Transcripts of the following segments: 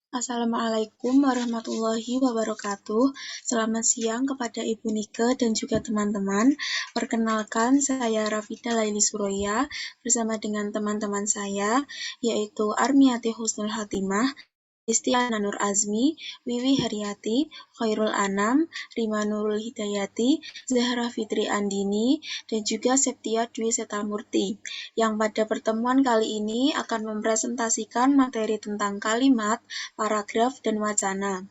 Assalamualaikum warahmatullahi wabarakatuh. Selamat siang kepada Ibu Nike dan juga teman-teman. Perkenalkan, saya Rafida Laili Suroya bersama dengan teman-teman saya, yaitu Armiati Husnul Hatimah, Istiana Nur Azmi, Wiwi Haryati, Khairul Anam, Rima Nurul Hidayati, Zahra Fitri Andini, dan juga Septia Dwi Setamurti, yang pada pertemuan kali ini akan mempresentasikan materi tentang kalimat, paragraf, dan wacana.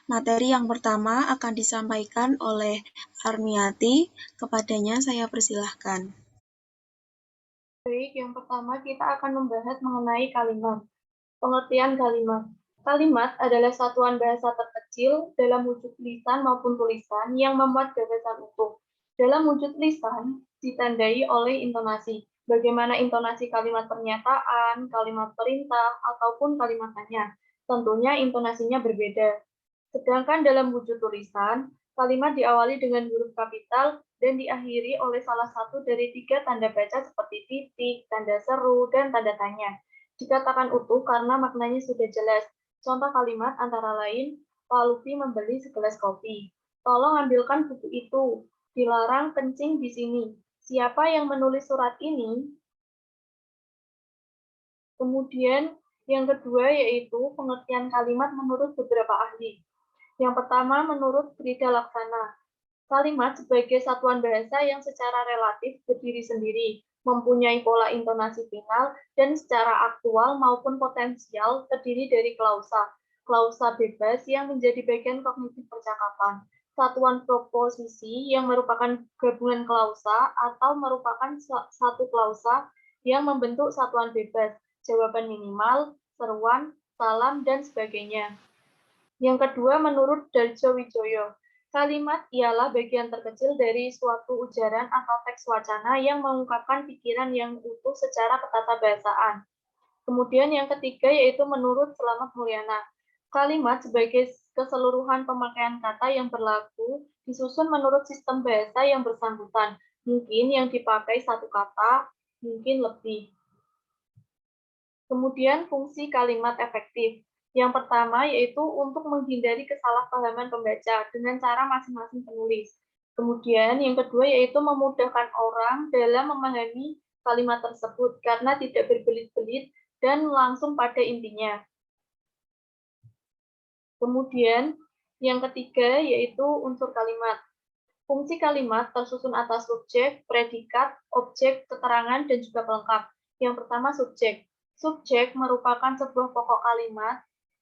Materi yang pertama akan disampaikan oleh Armiati, kepadanya saya persilahkan. Baik, yang pertama kita akan membahas mengenai kalimat. Pengertian kalimat. Kalimat adalah satuan bahasa terkecil dalam wujud lisan maupun tulisan yang memuat gagasan utuh. Dalam wujud lisan, ditandai oleh intonasi. Bagaimana intonasi kalimat pernyataan, kalimat perintah, ataupun kalimat tanya. Tentunya intonasinya berbeda. Sedangkan dalam wujud tulisan, kalimat diawali dengan huruf kapital dan diakhiri oleh salah satu dari 3 tanda baca seperti titik, tanda seru, dan tanda tanya. Dikatakan utuh karena maknanya sudah jelas. Contoh kalimat antara lain, Pak Lutfi membeli segelas kopi. Tolong ambilkan buku itu. Dilarang kencing di sini. Siapa yang menulis surat ini? Kemudian yang kedua yaitu pengertian kalimat menurut beberapa ahli. Yang pertama menurut Frida Laksana. Kalimat sebagai satuan bahasa yang secara relatif berdiri sendiri, mempunyai pola intonasi final, dan secara aktual maupun potensial terdiri dari klausa. Klausa bebas yang menjadi bagian kognitif percakapan. Satuan proposisi yang merupakan gabungan klausa atau merupakan satu klausa yang membentuk satuan bebas, jawaban minimal, seruan, salam, dan sebagainya. Yang kedua, menurut Darjo Wijoyo, kalimat ialah bagian terkecil dari suatu ujaran atau teks wacana yang mengungkapkan pikiran yang utuh secara ketatabahasaan. Kemudian yang ketiga yaitu menurut Selamat Mulyana, kalimat sebagai keseluruhan pemakaian kata yang berlaku disusun menurut sistem bahasa yang bersangkutan. Mungkin yang dipakai satu kata, mungkin lebih. Kemudian fungsi kalimat efektif. Yang pertama yaitu untuk menghindari kesalahpahaman pembaca dengan cara masing-masing penulis. Kemudian yang kedua yaitu memudahkan orang dalam memahami kalimat tersebut karena tidak berbelit-belit dan langsung pada intinya. Kemudian yang ketiga yaitu unsur kalimat. Fungsi kalimat tersusun atas subjek, predikat, objek, keterangan, dan juga pelengkap. Yang pertama subjek. Subjek merupakan sebuah pokok kalimat.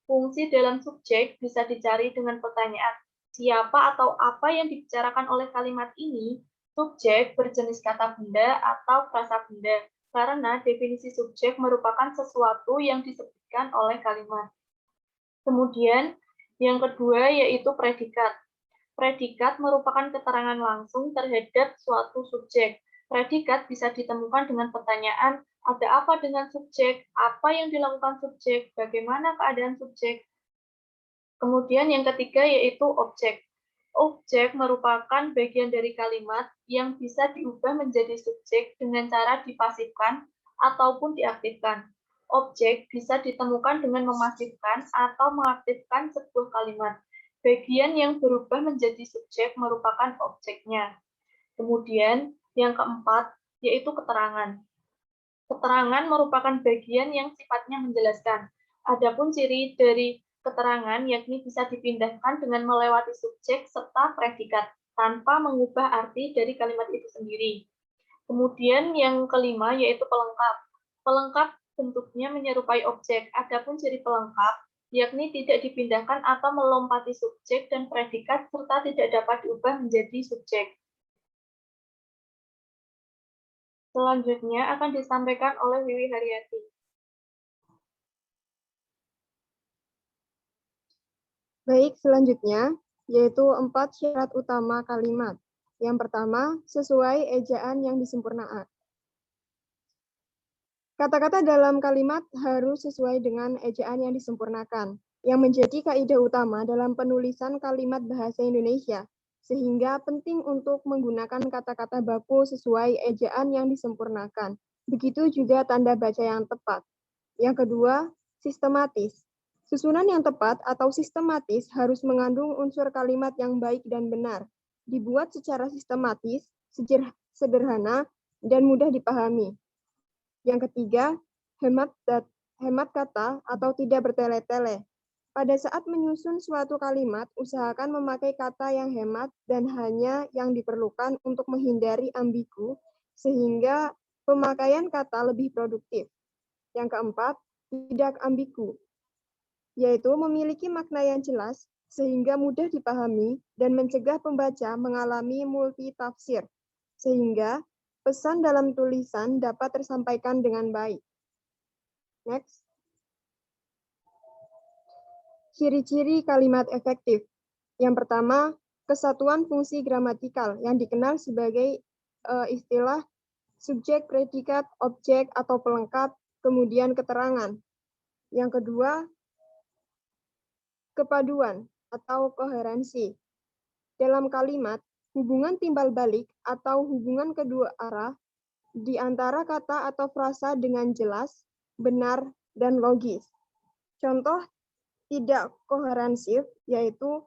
Fungsi dalam subjek bisa dicari dengan pertanyaan siapa atau apa yang dibicarakan oleh kalimat ini. Subjek berjenis kata benda atau frasa benda, karena definisi subjek merupakan sesuatu yang disebutkan oleh kalimat. Kemudian yang kedua yaitu predikat. Predikat merupakan keterangan langsung terhadap suatu subjek. Predikat bisa ditemukan dengan pertanyaan, ada apa dengan subjek, apa yang dilakukan subjek, bagaimana keadaan subjek. Kemudian yang ketiga yaitu objek. Objek merupakan bagian dari kalimat yang bisa diubah menjadi subjek dengan cara dipasifkan ataupun diaktifkan. Objek bisa ditemukan dengan memasifkan atau mengaktifkan sebuah kalimat. Bagian yang berubah menjadi subjek merupakan objeknya. Kemudian yang keempat yaitu keterangan. Keterangan merupakan bagian yang sifatnya menjelaskan. Adapun ciri dari keterangan yakni bisa dipindahkan dengan melewati subjek serta predikat tanpa mengubah arti dari kalimat itu sendiri. Kemudian yang kelima yaitu pelengkap. Pelengkap bentuknya menyerupai objek. Adapun ciri pelengkap yakni tidak dipindahkan atau melompati subjek dan predikat serta tidak dapat diubah menjadi subjek. Selanjutnya akan disampaikan oleh Wiwi Haryati. Baik, selanjutnya yaitu 4 syarat utama kalimat. Yang pertama, sesuai ejaan yang disempurnakan. Kata-kata dalam kalimat harus sesuai dengan ejaan yang disempurnakan, yang menjadi kaidah utama dalam penulisan kalimat bahasa Indonesia, sehingga penting untuk menggunakan kata-kata baku sesuai ejaan yang disempurnakan. Begitu juga tanda baca yang tepat. Yang kedua, sistematis. Susunan yang tepat atau sistematis harus mengandung unsur kalimat yang baik dan benar, dibuat secara sistematis, sederhana, dan mudah dipahami. Yang ketiga, hemat kata atau tidak bertele-tele. Pada saat menyusun suatu kalimat, usahakan memakai kata yang hemat dan hanya yang diperlukan untuk menghindari ambigu, sehingga pemakaian kata lebih produktif. Yang keempat, tidak ambigu, yaitu memiliki makna yang jelas sehingga mudah dipahami dan mencegah pembaca mengalami multitafsir, sehingga pesan dalam tulisan dapat tersampaikan dengan baik. Next. Ciri-ciri kalimat efektif. Yang pertama, kesatuan fungsi gramatikal yang dikenal sebagai istilah subjek, predikat, objek, atau pelengkap, kemudian keterangan. Yang kedua, kepaduan atau koherensi. Dalam kalimat, hubungan timbal balik atau hubungan kedua arah di antara kata atau frasa dengan jelas, benar, dan logis. Contoh tidak koherensif yaitu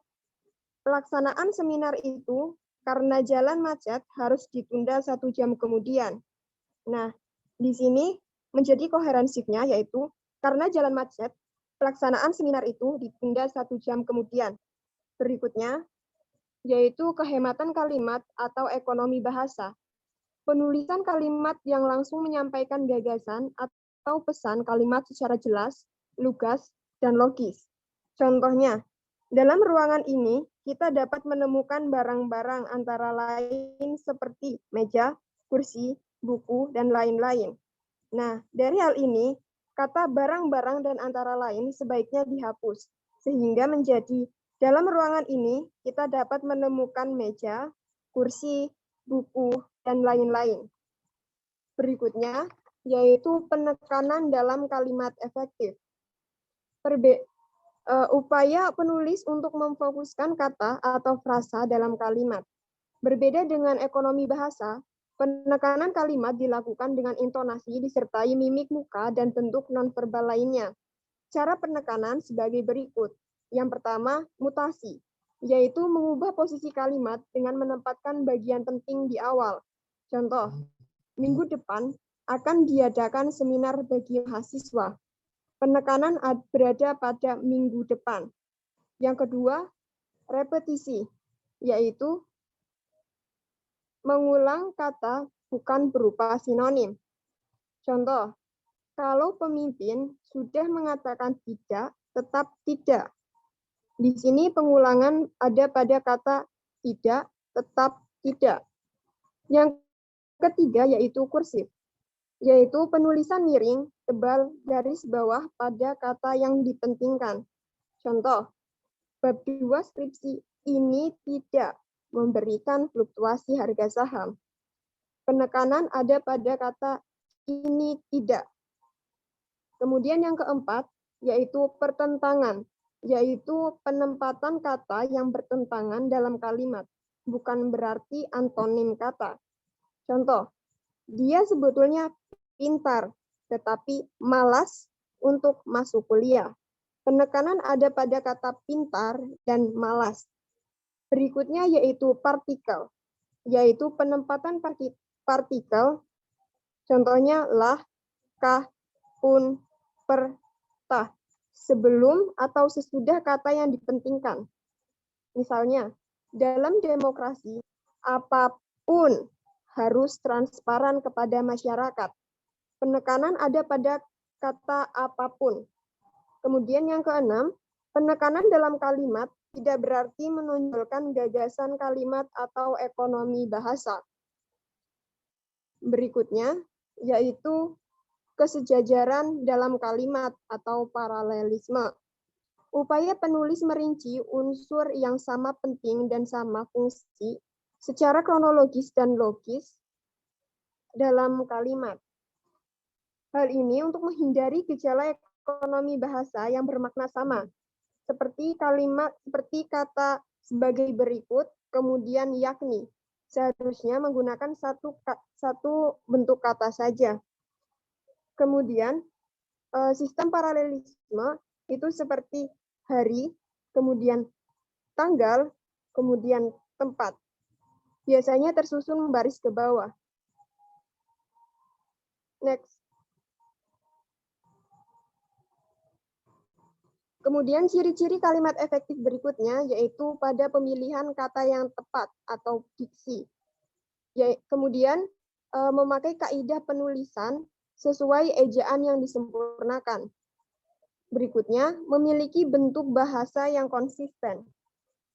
pelaksanaan seminar itu karena jalan macet harus ditunda 1 jam kemudian. Nah, di sini menjadi koherensifnya yaitu karena jalan macet, pelaksanaan seminar itu ditunda 1 jam kemudian. Berikutnya, yaitu kehematan kalimat atau ekonomi bahasa. Penulisan kalimat yang langsung menyampaikan gagasan atau pesan kalimat secara jelas, lugas, dan logis. Contohnya, dalam ruangan ini kita dapat menemukan barang-barang antara lain seperti meja, kursi, buku, dan lain-lain. Nah, dari hal ini, kata barang-barang dan antara lain sebaiknya dihapus, sehingga menjadi dalam ruangan ini kita dapat menemukan meja, kursi, buku, dan lain-lain. Berikutnya, yaitu penekanan dalam kalimat efektif. Upaya penulis untuk memfokuskan kata atau frasa dalam kalimat. Berbeda dengan ekonomi bahasa, penekanan kalimat dilakukan dengan intonasi disertai mimik muka dan bentuk nonverbal lainnya. Cara penekanan sebagai berikut. Yang pertama, mutasi, yaitu mengubah posisi kalimat dengan menempatkan bagian penting di awal. Contoh, minggu depan akan diadakan seminar bagi mahasiswa. Penekanan berada pada minggu depan. Yang kedua, repetisi, yaitu mengulang kata bukan berupa sinonim. Contoh, kalau pemimpin sudah mengatakan tidak, tetap tidak. Di sini pengulangan ada pada kata tidak, tetap tidak. Yang ketiga yaitu kursif, yaitu penulisan miring, tebal, garis bawah pada kata yang dipentingkan. Contoh, bab 2 skripsi ini tidak memberikan fluktuasi harga saham. Penekanan ada pada kata ini tidak. Kemudian yang keempat, yaitu pertentangan, yaitu penempatan kata yang bertentangan dalam kalimat, bukan berarti antonim kata. Contoh, dia sebetulnya pintar, tetapi malas untuk masuk kuliah. Penekanan ada pada kata pintar dan malas. Berikutnya yaitu partikel, yaitu penempatan partikel, contohnya lah, kah, pun, per, tah, sebelum atau sesudah kata yang dipentingkan. Misalnya, dalam demokrasi, apapun harus transparan kepada masyarakat. Penekanan ada pada kata apapun. Kemudian yang keenam, penekanan dalam kalimat tidak berarti menonjolkan gagasan kalimat atau ekonomi bahasa. Berikutnya, yaitu kesejajaran dalam kalimat atau paralelisme. Upaya penulis merinci unsur yang sama penting dan sama fungsi secara kronologis dan logis dalam kalimat. Hal ini untuk menghindari gejala ekonomi bahasa yang bermakna sama, seperti kata sebagai berikut, kemudian yakni. Seharusnya menggunakan satu bentuk kata saja. Kemudian, sistem paralelisme itu seperti hari, kemudian tanggal, kemudian tempat. Biasanya tersusun baris ke bawah. Next. Kemudian ciri-ciri kalimat efektif berikutnya yaitu pada pemilihan kata yang tepat atau diksi. Kemudian memakai kaidah penulisan sesuai ejaan yang disempurnakan. Berikutnya, memiliki bentuk bahasa yang konsisten,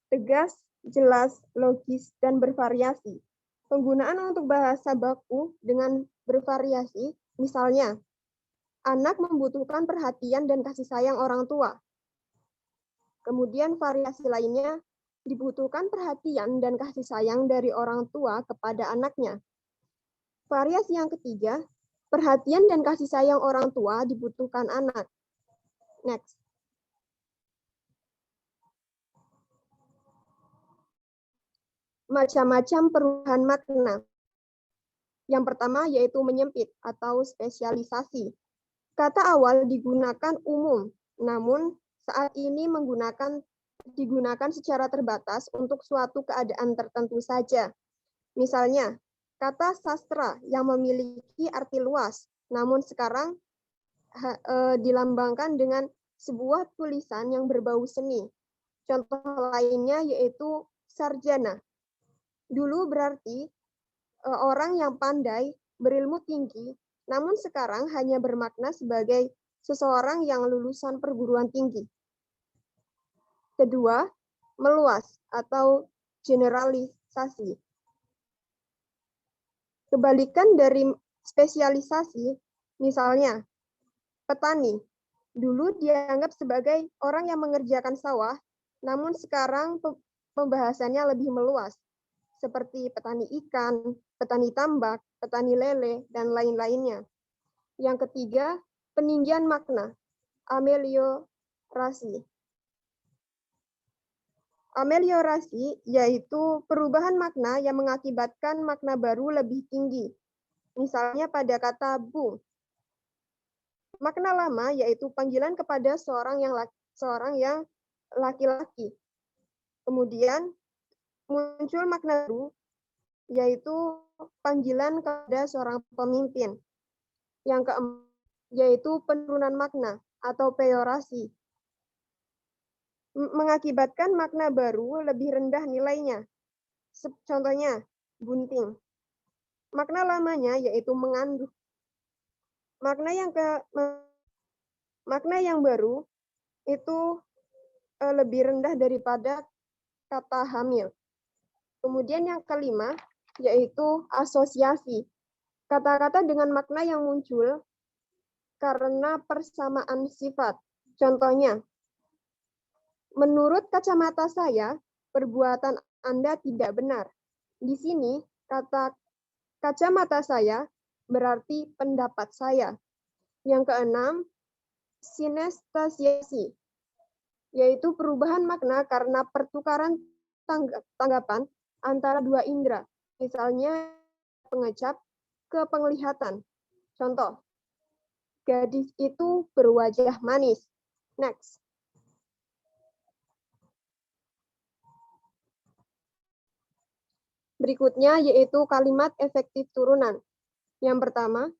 tegas, jelas, logis, dan bervariasi. Penggunaan untuk bahasa baku dengan bervariasi, misalnya, anak membutuhkan perhatian dan kasih sayang orang tua. Kemudian variasi lainnya, dibutuhkan perhatian dan kasih sayang dari orang tua kepada anaknya. Variasi yang ketiga, perhatian dan kasih sayang orang tua dibutuhkan anak. Next. Macam-macam perubahan makna. Yang pertama yaitu menyempit atau spesialisasi. Kata awal digunakan umum, namun saat ini digunakan secara terbatas untuk suatu keadaan tertentu saja. Misalnya, kata sastra yang memiliki arti luas, namun sekarang dilambangkan dengan sebuah tulisan yang berbau seni. Contoh lainnya yaitu sarjana. Dulu berarti orang yang pandai, berilmu tinggi, namun sekarang hanya bermakna sebagai seseorang yang lulusan perguruan tinggi. Kedua, meluas atau generalisasi. Kebalikan dari spesialisasi, misalnya petani. Dulu dianggap sebagai orang yang mengerjakan sawah, namun sekarang pembahasannya lebih meluas, seperti petani ikan, petani tambak, petani lele, dan lain-lainnya. Yang ketiga, peninjauan makna, ameliorasi. Ameliorasi yaitu perubahan makna yang mengakibatkan makna baru lebih tinggi. Misalnya pada kata bu. Makna lama yaitu panggilan kepada seorang yang laki-laki. Kemudian muncul makna baru yaitu panggilan kepada seorang pemimpin. Yang keempat yaitu penurunan makna atau peyorasi. Mengakibatkan makna baru lebih rendah nilainya. Contohnya, bunting. Makna lamanya yaitu mengandung. Makna yang baru itu lebih rendah daripada kata hamil. Kemudian yang kelima yaitu asosiasi. Kata-kata dengan makna yang muncul karena persamaan sifat. Contohnya, menurut kacamata saya, perbuatan Anda tidak benar. Di sini, kata kacamata saya berarti pendapat saya. Yang keenam, sinestesiasi, yaitu perubahan makna karena pertukaran tanggapan antara dua indera. Misalnya, pengecap ke penglihatan. Contoh, gadis itu berwajah manis. Next. Berikutnya yaitu kalimat efektif turunan. Yang pertama,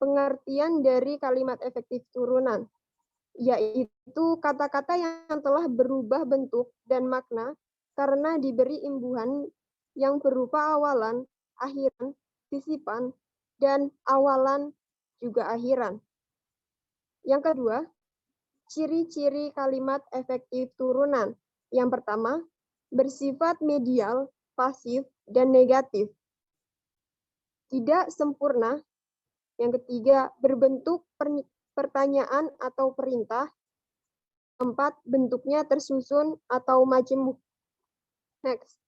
pengertian dari kalimat efektif turunan, yaitu kata-kata yang telah berubah bentuk dan makna karena diberi imbuhan yang berupa awalan, akhiran, sisipan, dan awalan juga akhiran. Yang kedua, ciri-ciri kalimat efektif turunan. Yang pertama, bersifat medial, pasif, dan negatif. Tidak sempurna. Yang ketiga, berbentuk pertanyaan atau perintah. Keempat, bentuknya tersusun atau majemuk. Next.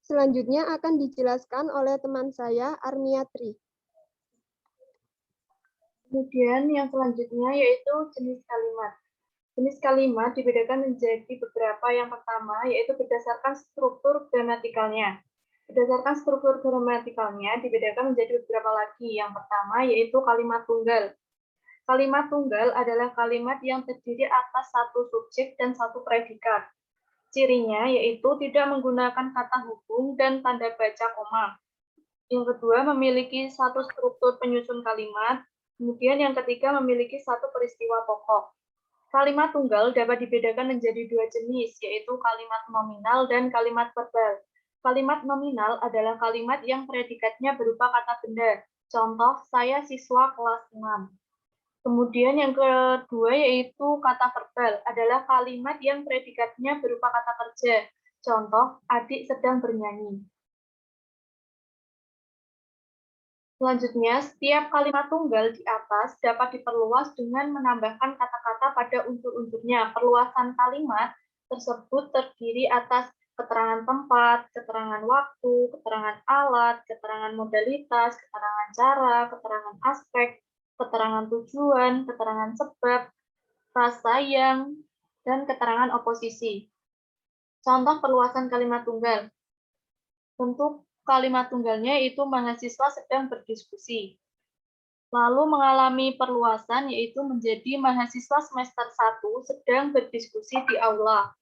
Selanjutnya akan dijelaskan oleh teman saya, Armiatri. Kemudian yang selanjutnya yaitu jenis kalimat. Jenis kalimat dibedakan menjadi beberapa. Yang pertama yaitu berdasarkan struktur gramatikalnya. Berdasarkan struktur gramatikalnya dibedakan menjadi beberapa lagi. Yang pertama yaitu kalimat tunggal. Kalimat tunggal adalah kalimat yang terdiri atas satu subjek dan satu predikat. Cirinya yaitu tidak menggunakan kata hubung dan tanda baca koma. Yang kedua, memiliki satu struktur penyusun kalimat. Kemudian yang ketiga, memiliki satu peristiwa pokok. Kalimat tunggal dapat dibedakan menjadi dua jenis, yaitu kalimat nominal dan kalimat verbal. Kalimat nominal adalah kalimat yang predikatnya berupa kata benda. Contoh, saya siswa kelas 6. Kemudian yang kedua yaitu kata verbal, adalah kalimat yang predikatnya berupa kata kerja. Contoh, adik sedang bernyanyi. Selanjutnya, setiap kalimat tunggal di atas dapat diperluas dengan menambahkan kata-kata pada unsur-unsurnya. Perluasan kalimat tersebut terdiri atas keterangan tempat, keterangan waktu, keterangan alat, keterangan modalitas, keterangan cara, keterangan aspek, keterangan tujuan, keterangan sebab, rasa yang, dan keterangan oposisi. Contoh perluasan kalimat tunggal. Bentuk kalimat tunggalnya yaitu mahasiswa sedang berdiskusi. Lalu mengalami perluasan yaitu menjadi mahasiswa semester 1 sedang berdiskusi di aula.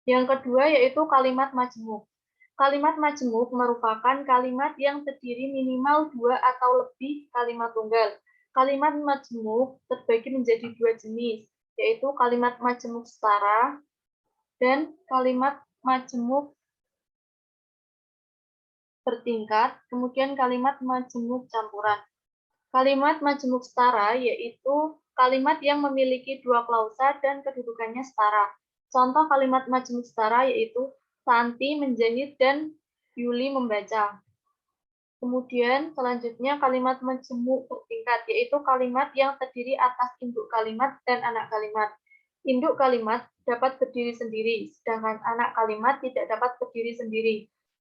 Yang kedua yaitu kalimat majmuk. Kalimat majmuk merupakan kalimat yang terdiri minimal 2 atau lebih kalimat tunggal. Kalimat majmuk terbagi menjadi dua jenis, yaitu kalimat majmuk setara dan kalimat majmuk bertingkat, kemudian kalimat majemuk campuran. Kalimat majemuk setara yaitu kalimat yang memiliki dua klausa dan kedudukannya setara. Contoh kalimat majemuk setara yaitu Santi menjahit dan Yuli membaca. Kemudian selanjutnya kalimat majemuk bertingkat yaitu kalimat yang terdiri atas induk kalimat dan anak kalimat. Induk kalimat dapat berdiri sendiri, sedangkan anak kalimat tidak dapat berdiri sendiri.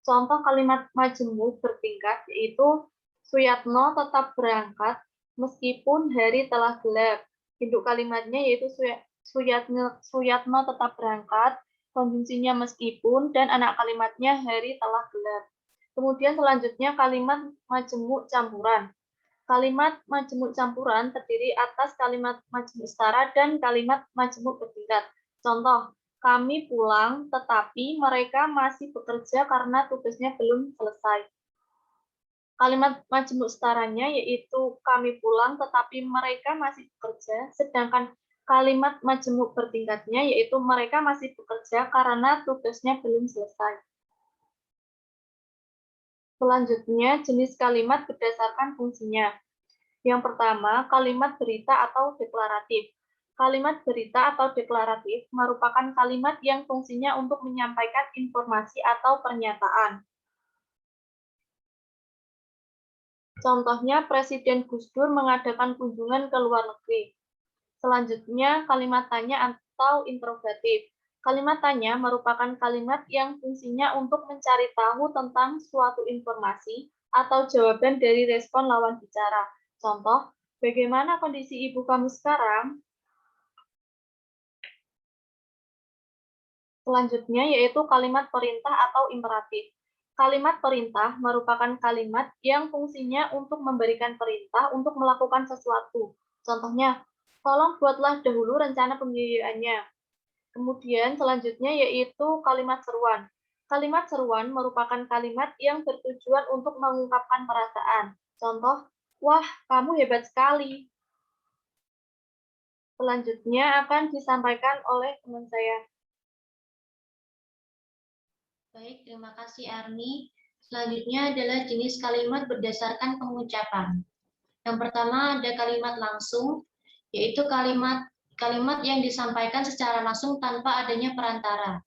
Contoh kalimat majemuk bertingkat yaitu Suyatno tetap berangkat meskipun hari telah gelap. Induk kalimatnya yaitu Suyatno tetap berangkat, konjungsinya meskipun, dan anak kalimatnya hari telah gelap. Kemudian selanjutnya kalimat majemuk campuran. Kalimat majemuk campuran terdiri atas kalimat majemuk setara dan kalimat majemuk bertingkat. Contoh, kami pulang, tetapi mereka masih bekerja karena tugasnya belum selesai. Kalimat majemuk setaranya yaitu kami pulang, tetapi mereka masih bekerja, sedangkan kalimat majemuk bertingkatnya yaitu mereka masih bekerja karena tugasnya belum selesai. Selanjutnya, jenis kalimat berdasarkan fungsinya. Yang pertama, kalimat berita atau deklaratif. Kalimat berita atau deklaratif merupakan kalimat yang fungsinya untuk menyampaikan informasi atau pernyataan. Contohnya, Presiden Gus Dur mengadakan kunjungan ke luar negeri. Selanjutnya, kalimat tanya atau interrogatif. Kalimat tanya merupakan kalimat yang fungsinya untuk mencari tahu tentang suatu informasi atau jawaban dari respon lawan bicara. Contoh, bagaimana kondisi ibu kamu sekarang? Selanjutnya yaitu kalimat perintah atau imperatif. Kalimat perintah merupakan kalimat yang fungsinya untuk memberikan perintah untuk melakukan sesuatu. Contohnya, tolong buatlah dahulu rencana pembiayaannya. Kemudian selanjutnya yaitu kalimat seruan. Kalimat seruan merupakan kalimat yang bertujuan untuk mengungkapkan perasaan. Contoh, wah, kamu hebat sekali. Selanjutnya akan disampaikan oleh teman saya. Baik, terima kasih Arni. Selanjutnya adalah jenis kalimat berdasarkan pengucapan. Yang pertama ada kalimat langsung, yaitu kalimat yang disampaikan secara langsung tanpa adanya perantara.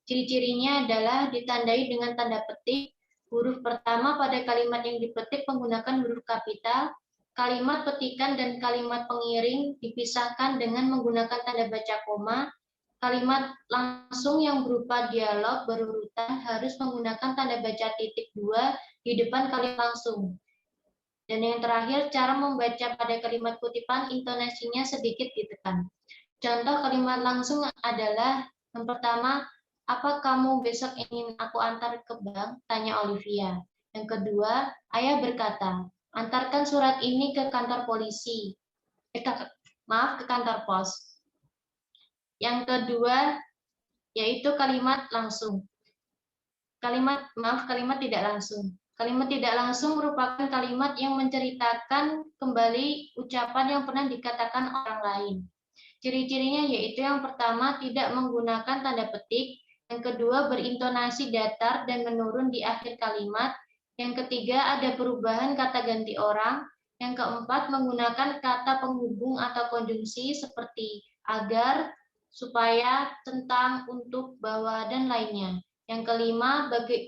Ciri-cirinya adalah ditandai dengan tanda petik, huruf pertama pada kalimat yang dipetik menggunakan huruf kapital, kalimat petikan dan kalimat pengiring dipisahkan dengan menggunakan tanda baca koma. Kalimat langsung yang berupa dialog berurutan harus menggunakan tanda baca titik 2 di depan kalimat langsung. Dan yang terakhir, cara membaca pada kalimat kutipan intonasinya sedikit ditekan. Contoh kalimat langsung adalah yang pertama, "Apa kamu besok ingin aku antar ke bank?" tanya Olivia. Yang kedua, ayah berkata, "Antarkan surat ini ke kantor polisi." Ke kantor pos. Yang kedua, yaitu kalimat langsung. Kalimat tidak langsung. Kalimat tidak langsung merupakan kalimat yang menceritakan kembali ucapan yang pernah dikatakan orang lain. Ciri-cirinya yaitu yang pertama, tidak menggunakan tanda petik, yang kedua, berintonasi datar dan menurun di akhir kalimat, yang ketiga, ada perubahan kata ganti orang, yang keempat, menggunakan kata penghubung atau konjungsi seperti agar, supaya, tentang, untuk, bahwa, dan lainnya. Yang kelima,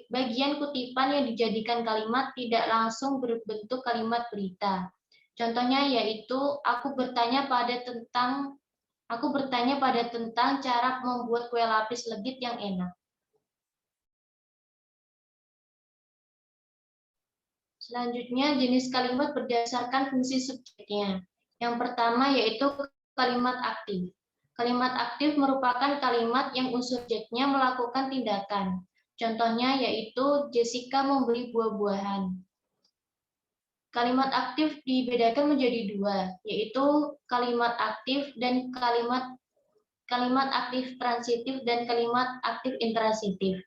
bagian kutipan yang dijadikan kalimat tidak langsung berbentuk kalimat berita. Contohnya yaitu, aku bertanya pada tentang cara membuat kue lapis legit yang enak. Selanjutnya, jenis kalimat berdasarkan fungsi subjeknya. Yang pertama yaitu kalimat aktif. Kalimat aktif merupakan kalimat yang unsur subjeknya melakukan tindakan. Contohnya yaitu Jessica membeli buah-buahan. Kalimat aktif dibedakan menjadi dua, yaitu kalimat aktif dan kalimat aktif transitif dan kalimat aktif intransitif.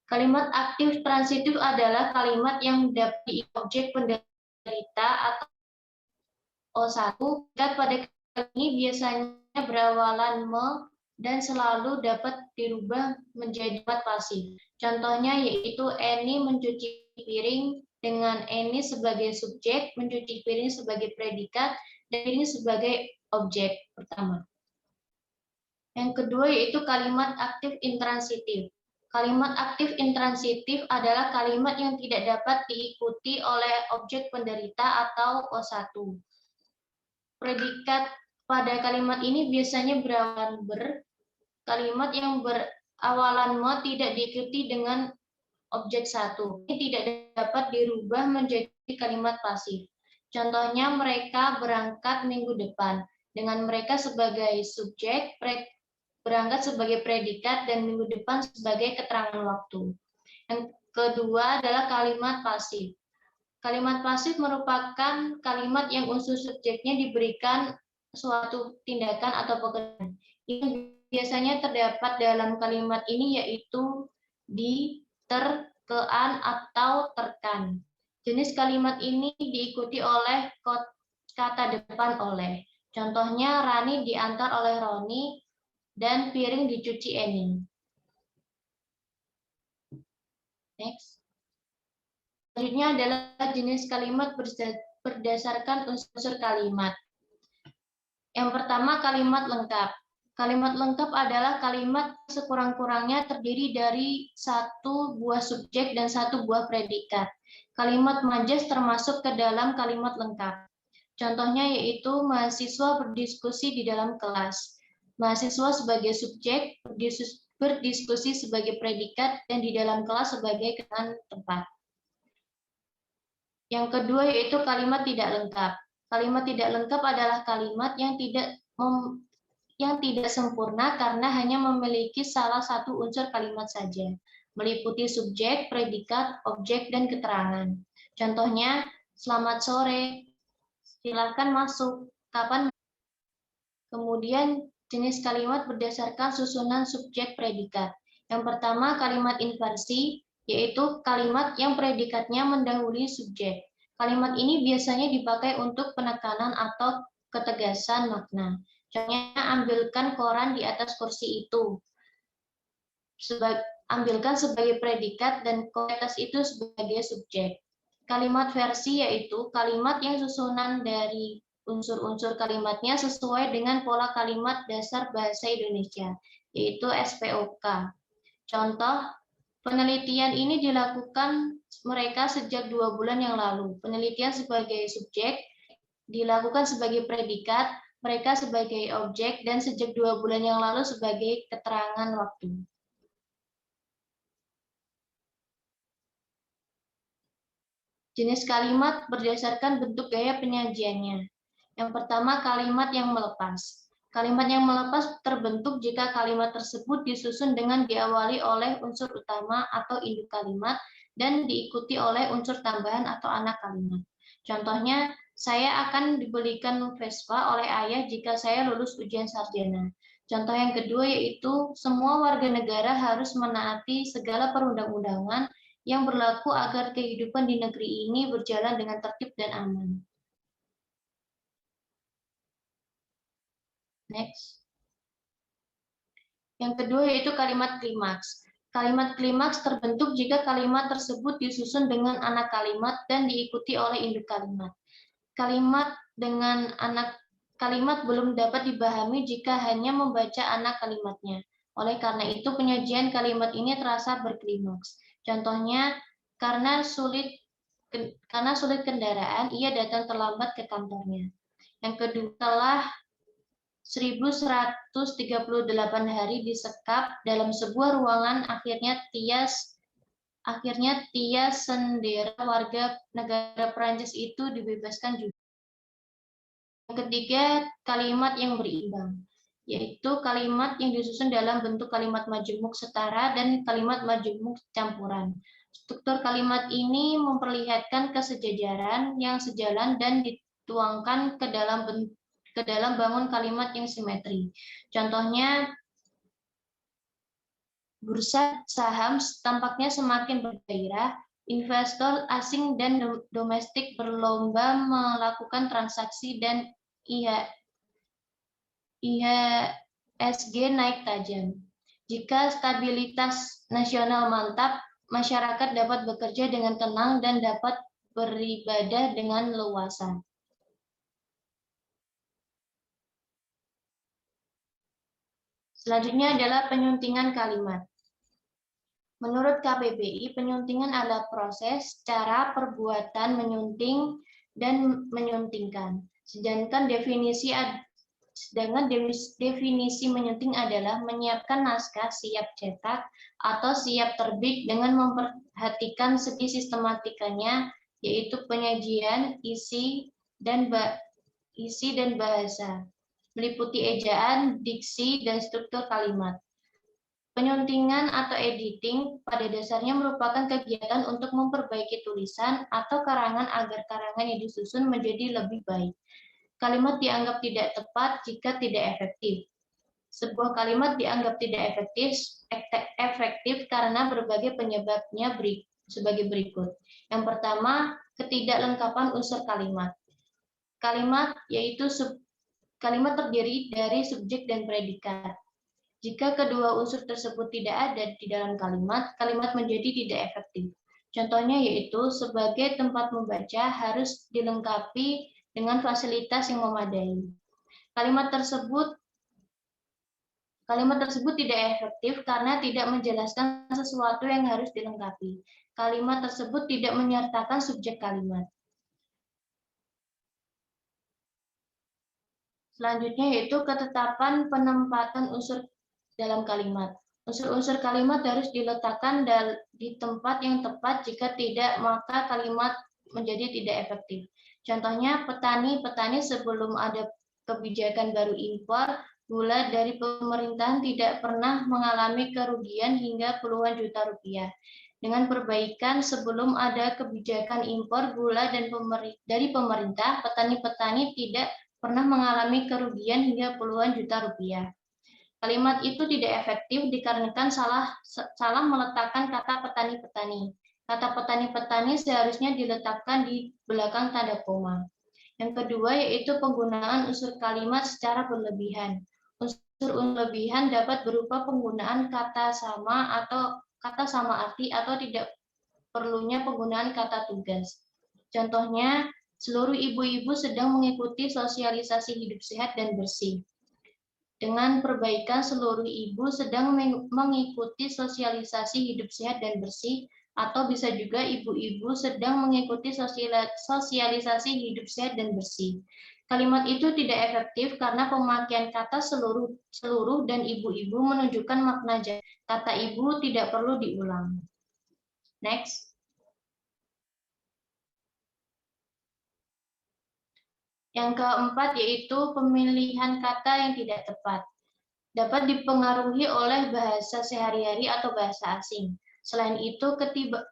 Kalimat aktif transitif adalah kalimat yang dapat objek penderita atau O1, dan pada kali ini biasanya berawalan me dan selalu dapat dirubah menjadi kalimat pasif. Contohnya yaitu Annie mencuci piring dengan Annie sebagai subjek, mencuci piring sebagai predikat, dan piring sebagai objek pertama. Yang kedua yaitu kalimat aktif intransitif. Kalimat aktif intransitif adalah kalimat yang tidak dapat diikuti oleh objek penderita atau O1. Predikat pada kalimat ini biasanya berawalan ber. Kalimat yang berawalan me tidak diikuti dengan objek satu. Ini tidak dapat dirubah menjadi kalimat pasif. Contohnya, mereka berangkat minggu depan. Dengan mereka sebagai subjek, berangkat sebagai predikat, dan minggu depan sebagai keterangan waktu. Yang kedua adalah kalimat pasif. Kalimat pasif merupakan kalimat yang unsur subjeknya diberikan suatu tindakan atau pekerjaan. Yang biasanya terdapat dalam kalimat ini yaitu di, ter, kean, atau terkan. Jenis kalimat ini diikuti oleh kata depan oleh. Contohnya, Rani diantar oleh Roni dan piring dicuci Eni. Next. Selanjutnya adalah jenis kalimat berdasarkan unsur kalimat. Yang pertama, kalimat lengkap. Kalimat lengkap adalah kalimat sekurang-kurangnya terdiri dari satu buah subjek dan satu buah predikat. Kalimat majas termasuk ke dalam kalimat lengkap. Contohnya yaitu mahasiswa berdiskusi di dalam kelas. Mahasiswa sebagai subjek, berdiskusi sebagai predikat, dan di dalam kelas sebagai keterangan tempat. Yang kedua yaitu kalimat tidak lengkap. Kalimat tidak lengkap adalah kalimat yang tidak sempurna karena hanya memiliki salah satu unsur kalimat saja, meliputi subjek, predikat, objek, dan keterangan. Contohnya, selamat sore, silakan masuk, kapan. Kemudian jenis kalimat berdasarkan susunan subjek predikat. Yang pertama, kalimat inversi, yaitu kalimat yang predikatnya mendahului subjek. Kalimat ini biasanya dipakai untuk penekanan atau ketegasan makna. Contohnya, ambilkan koran di atas kursi itu. Ambilkan sebagai predikat dan koran di atas itu sebagai subjek. Kalimat versi yaitu kalimat yang susunan dari unsur-unsur kalimatnya sesuai dengan pola kalimat dasar bahasa Indonesia, yaitu SPOK. Contoh, penelitian ini dilakukan mereka sejak 2 bulan yang lalu. Penelitian sebagai subjek, dilakukan sebagai predikat, mereka sebagai objek, dan sejak 2 bulan yang lalu sebagai keterangan waktu. Jenis kalimat berdasarkan bentuk gaya penyajiannya. Yang pertama, kalimat yang melepas. Kalimat yang melepas terbentuk jika kalimat tersebut disusun dengan diawali oleh unsur utama atau induk kalimat dan diikuti oleh unsur tambahan atau anak kalimat. Contohnya, saya akan dibelikan Vespa oleh ayah jika saya lulus ujian sarjana. Contoh yang kedua yaitu semua warga negara harus menaati segala perundang-undangan yang berlaku agar kehidupan di negeri ini berjalan dengan tertib dan aman. Next. Yang kedua yaitu kalimat klimaks. Kalimat klimaks terbentuk jika kalimat tersebut disusun dengan anak kalimat dan diikuti oleh induk kalimat. Kalimat dengan anak kalimat belum dapat dipahami jika hanya membaca anak kalimatnya. Oleh karena itu, penyajian kalimat ini terasa berklimaks. Contohnya, karena sulit kendaraan, ia datang terlambat ke kantornya. Yang kedua, telah 1138 hari disekap dalam sebuah ruangan, akhirnya Tias Sendera, warga negara Perancis itu dibebaskan juga. Yang ketiga, kalimat yang berimbang, yaitu kalimat yang disusun dalam bentuk kalimat majemuk setara dan kalimat majemuk campuran. Struktur kalimat ini memperlihatkan kesejajaran yang sejalan dan dituangkan ke dalam bangun kalimat yang simetri. Contohnya, bursa saham tampaknya semakin bergairah, investor asing dan domestik berlomba melakukan transaksi dan IHSG naik tajam. Jika stabilitas nasional mantap, masyarakat dapat bekerja dengan tenang dan dapat beribadah dengan leluasa. Selanjutnya adalah penyuntingan kalimat. Menurut KBBI, penyuntingan adalah proses, cara, perbuatan menyunting dan menyuntingkan. Sedangkan definisi menyunting adalah menyiapkan naskah siap cetak atau siap terbit dengan memperhatikan segi sistematikanya, yaitu penyajian, isi, dan bahasa, meliputi ejaan, diksi, dan struktur kalimat. Penyuntingan atau editing pada dasarnya merupakan kegiatan untuk memperbaiki tulisan atau karangan agar karangan yang disusun menjadi lebih baik. Kalimat dianggap tidak tepat jika tidak efektif. Sebuah kalimat dianggap tidak efektif karena berbagai penyebabnya sebagai berikut. Yang pertama, ketidaklengkapan unsur kalimat. Kalimat terdiri dari subjek dan predikat. Jika kedua unsur tersebut tidak ada di dalam kalimat, kalimat menjadi tidak efektif. Contohnya yaitu sebagai tempat membaca harus dilengkapi dengan fasilitas yang memadai. Kalimat tersebut tidak efektif karena tidak menjelaskan sesuatu yang harus dilengkapi. Kalimat tersebut tidak menyertakan subjek kalimat. Selanjutnya yaitu ketetapan penempatan unsur dalam kalimat. Unsur-unsur kalimat harus diletakkan di tempat yang tepat, jika tidak maka kalimat menjadi tidak efektif. Contohnya, petani sebelum ada kebijakan baru impor gula dari pemerintahan tidak pernah mengalami kerugian hingga puluhan juta rupiah. Dengan perbaikan sebelum ada kebijakan impor gula dari pemerintah, petani-petani tidak pernah mengalami kerugian hingga puluhan juta rupiah. Kalimat itu tidak efektif dikarenakan salah meletakkan kata petani-petani. Kata petani-petani seharusnya diletakkan di belakang tanda koma. Yang kedua yaitu penggunaan unsur kalimat secara berlebihan. Unsur berlebihan dapat berupa penggunaan kata sama arti atau tidak perlunya penggunaan kata tugas. Contohnya, seluruh ibu-ibu sedang mengikuti sosialisasi hidup sehat dan bersih. Dengan perbaikan, seluruh ibu sedang mengikuti sosialisasi hidup sehat dan bersih, atau bisa juga ibu-ibu sedang mengikuti sosialisasi hidup sehat dan bersih. Kalimat itu tidak efektif karena pemakaian kata seluruh dan ibu-ibu menunjukkan makna jamak. Kata ibu tidak perlu diulang. Next. Yang keempat yaitu pemilihan kata yang tidak tepat. Dapat dipengaruhi oleh bahasa sehari-hari atau bahasa asing. Selain itu,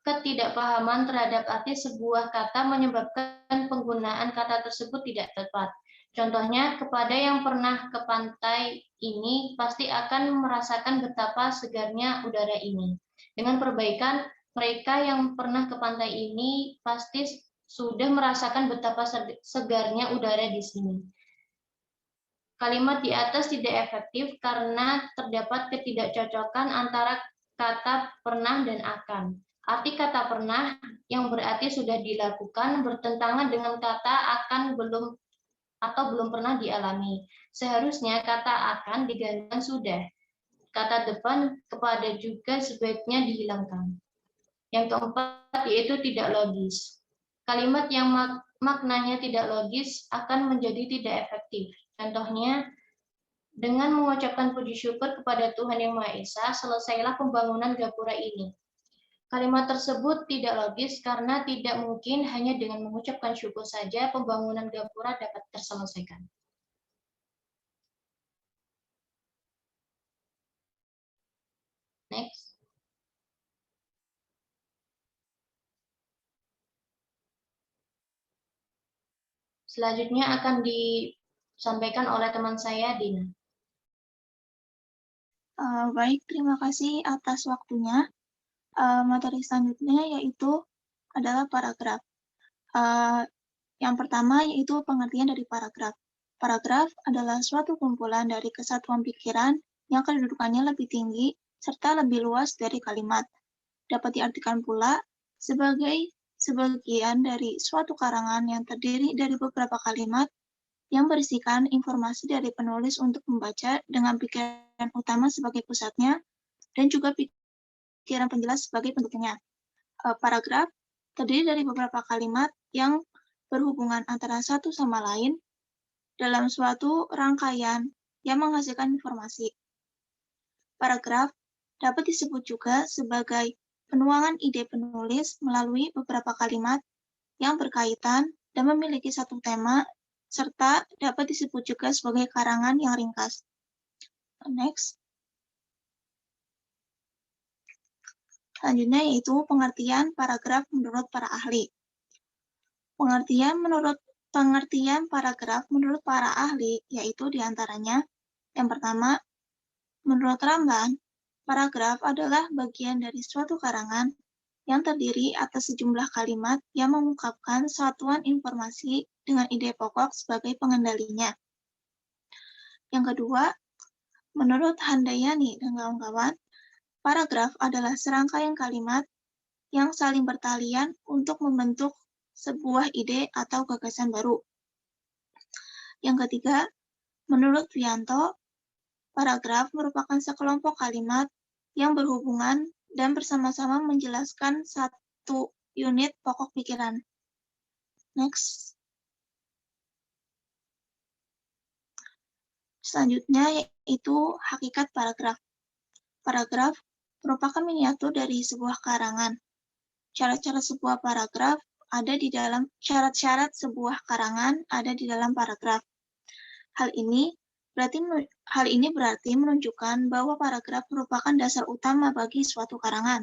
ketidakpahaman terhadap arti sebuah kata menyebabkan penggunaan kata tersebut tidak tepat. Contohnya, kepada yang pernah ke pantai ini pasti akan merasakan betapa segarnya udara ini. Dengan perbaikan, mereka yang pernah ke pantai ini pasti sudah merasakan betapa segarnya udara di sini. Kalimat di atas tidak efektif karena terdapat ketidakcocokan antara kata pernah dan akan. Arti kata pernah yang berarti sudah dilakukan bertentangan dengan kata akan belum atau belum pernah dialami. Seharusnya kata akan digantikan sudah. Kata depan kepada juga sebaiknya dihilangkan. Yang keempat yaitu tidak logis. Kalimat yang maknanya tidak logis akan menjadi tidak efektif. Contohnya, dengan mengucapkan puji syukur kepada Tuhan Yang Maha Esa, selesailah pembangunan gapura ini. Kalimat tersebut tidak logis karena tidak mungkin hanya dengan mengucapkan syukur saja pembangunan gapura dapat terselesaikan. Next. Selanjutnya akan disampaikan oleh teman saya, Dina. Baik, terima kasih atas waktunya. Materi selanjutnya yaitu adalah paragraf. Yang pertama yaitu pengertian dari paragraf. Paragraf adalah suatu kumpulan dari kesatuan pikiran yang kedudukannya lebih tinggi serta lebih luas dari kalimat. Dapat diartikan pula sebagai sebagian dari suatu karangan yang terdiri dari beberapa kalimat yang berisikan informasi dari penulis untuk membaca dengan pikiran utama sebagai pusatnya dan juga pikiran penjelas sebagai pendukungnya. Paragraf terdiri dari beberapa kalimat yang berhubungan antara satu sama lain dalam suatu rangkaian yang menghasilkan informasi. Paragraf dapat disebut juga sebagai penuangan ide penulis melalui beberapa kalimat yang berkaitan dan memiliki satu tema, serta dapat disebut juga sebagai karangan yang ringkas. Next. Selanjutnya yaitu pengertian paragraf menurut para ahli. Pengertian paragraf menurut para ahli yaitu diantaranya yang pertama, menurut Ramban, paragraf adalah bagian dari suatu karangan yang terdiri atas sejumlah kalimat yang mengungkapkan satuan informasi dengan ide pokok sebagai pengendalinya. Yang kedua, menurut Handayani dan kawan-kawan, paragraf adalah serangkaian kalimat yang saling bertalian untuk membentuk sebuah ide atau gagasan baru. Yang ketiga, menurut Wianto, paragraf merupakan sekelompok kalimat yang berhubungan dan bersama-sama menjelaskan satu unit pokok pikiran. Next. Selanjutnya yaitu hakikat paragraf. Paragraf merupakan miniatur dari sebuah karangan. Syarat-syarat sebuah paragraf ada di dalam syarat-syarat sebuah karangan ada di dalam paragraf. Hal ini berarti menunjukkan bahwa paragraf merupakan dasar utama bagi suatu karangan.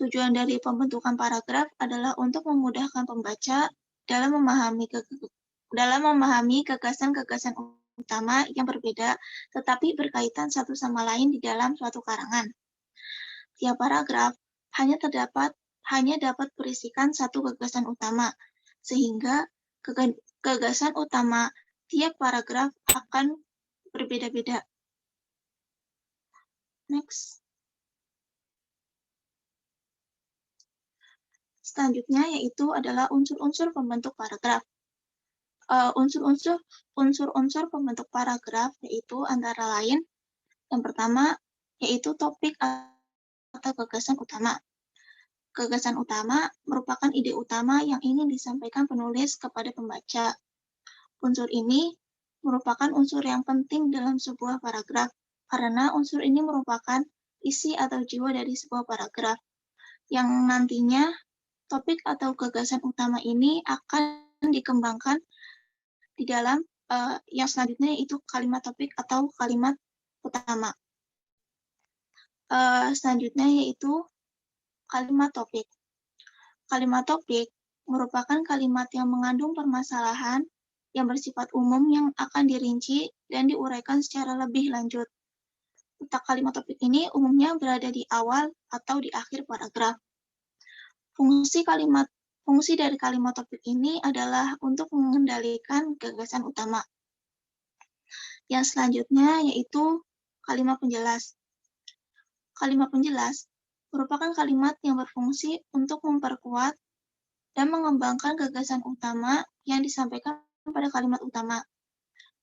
Tujuan dari pembentukan paragraf adalah untuk memudahkan pembaca dalam memahami gagasan-gagasan utama yang berbeda tetapi berkaitan satu sama lain di dalam suatu karangan. Tiap paragraf hanya dapat berisikan satu gagasan utama, sehingga gagasan utama tiap paragraf akan berbeda-beda. Next. Selanjutnya yaitu adalah unsur-unsur pembentuk paragraf. Unsur-unsur pembentuk paragraf yaitu antara lain yang pertama yaitu topik atau gagasan utama. Gagasan utama merupakan ide utama yang ingin disampaikan penulis kepada pembaca. Unsur ini merupakan unsur yang penting dalam sebuah paragraf, karena unsur ini merupakan isi atau jiwa dari sebuah paragraf, yang nantinya topik atau gagasan utama ini akan dikembangkan di dalam yang selanjutnya yaitu kalimat topik atau kalimat utama. Selanjutnya yaitu kalimat topik. Kalimat topik merupakan kalimat yang mengandung permasalahan yang bersifat umum yang akan dirinci dan diuraikan secara lebih lanjut. Letak kalimat topik ini umumnya berada di awal atau di akhir paragraf. Fungsi dari kalimat topik ini adalah untuk mengendalikan gagasan utama. Yang selanjutnya yaitu kalimat penjelas. Kalimat penjelas merupakan kalimat yang berfungsi untuk memperkuat dan mengembangkan gagasan utama yang disampaikan pada kalimat utama.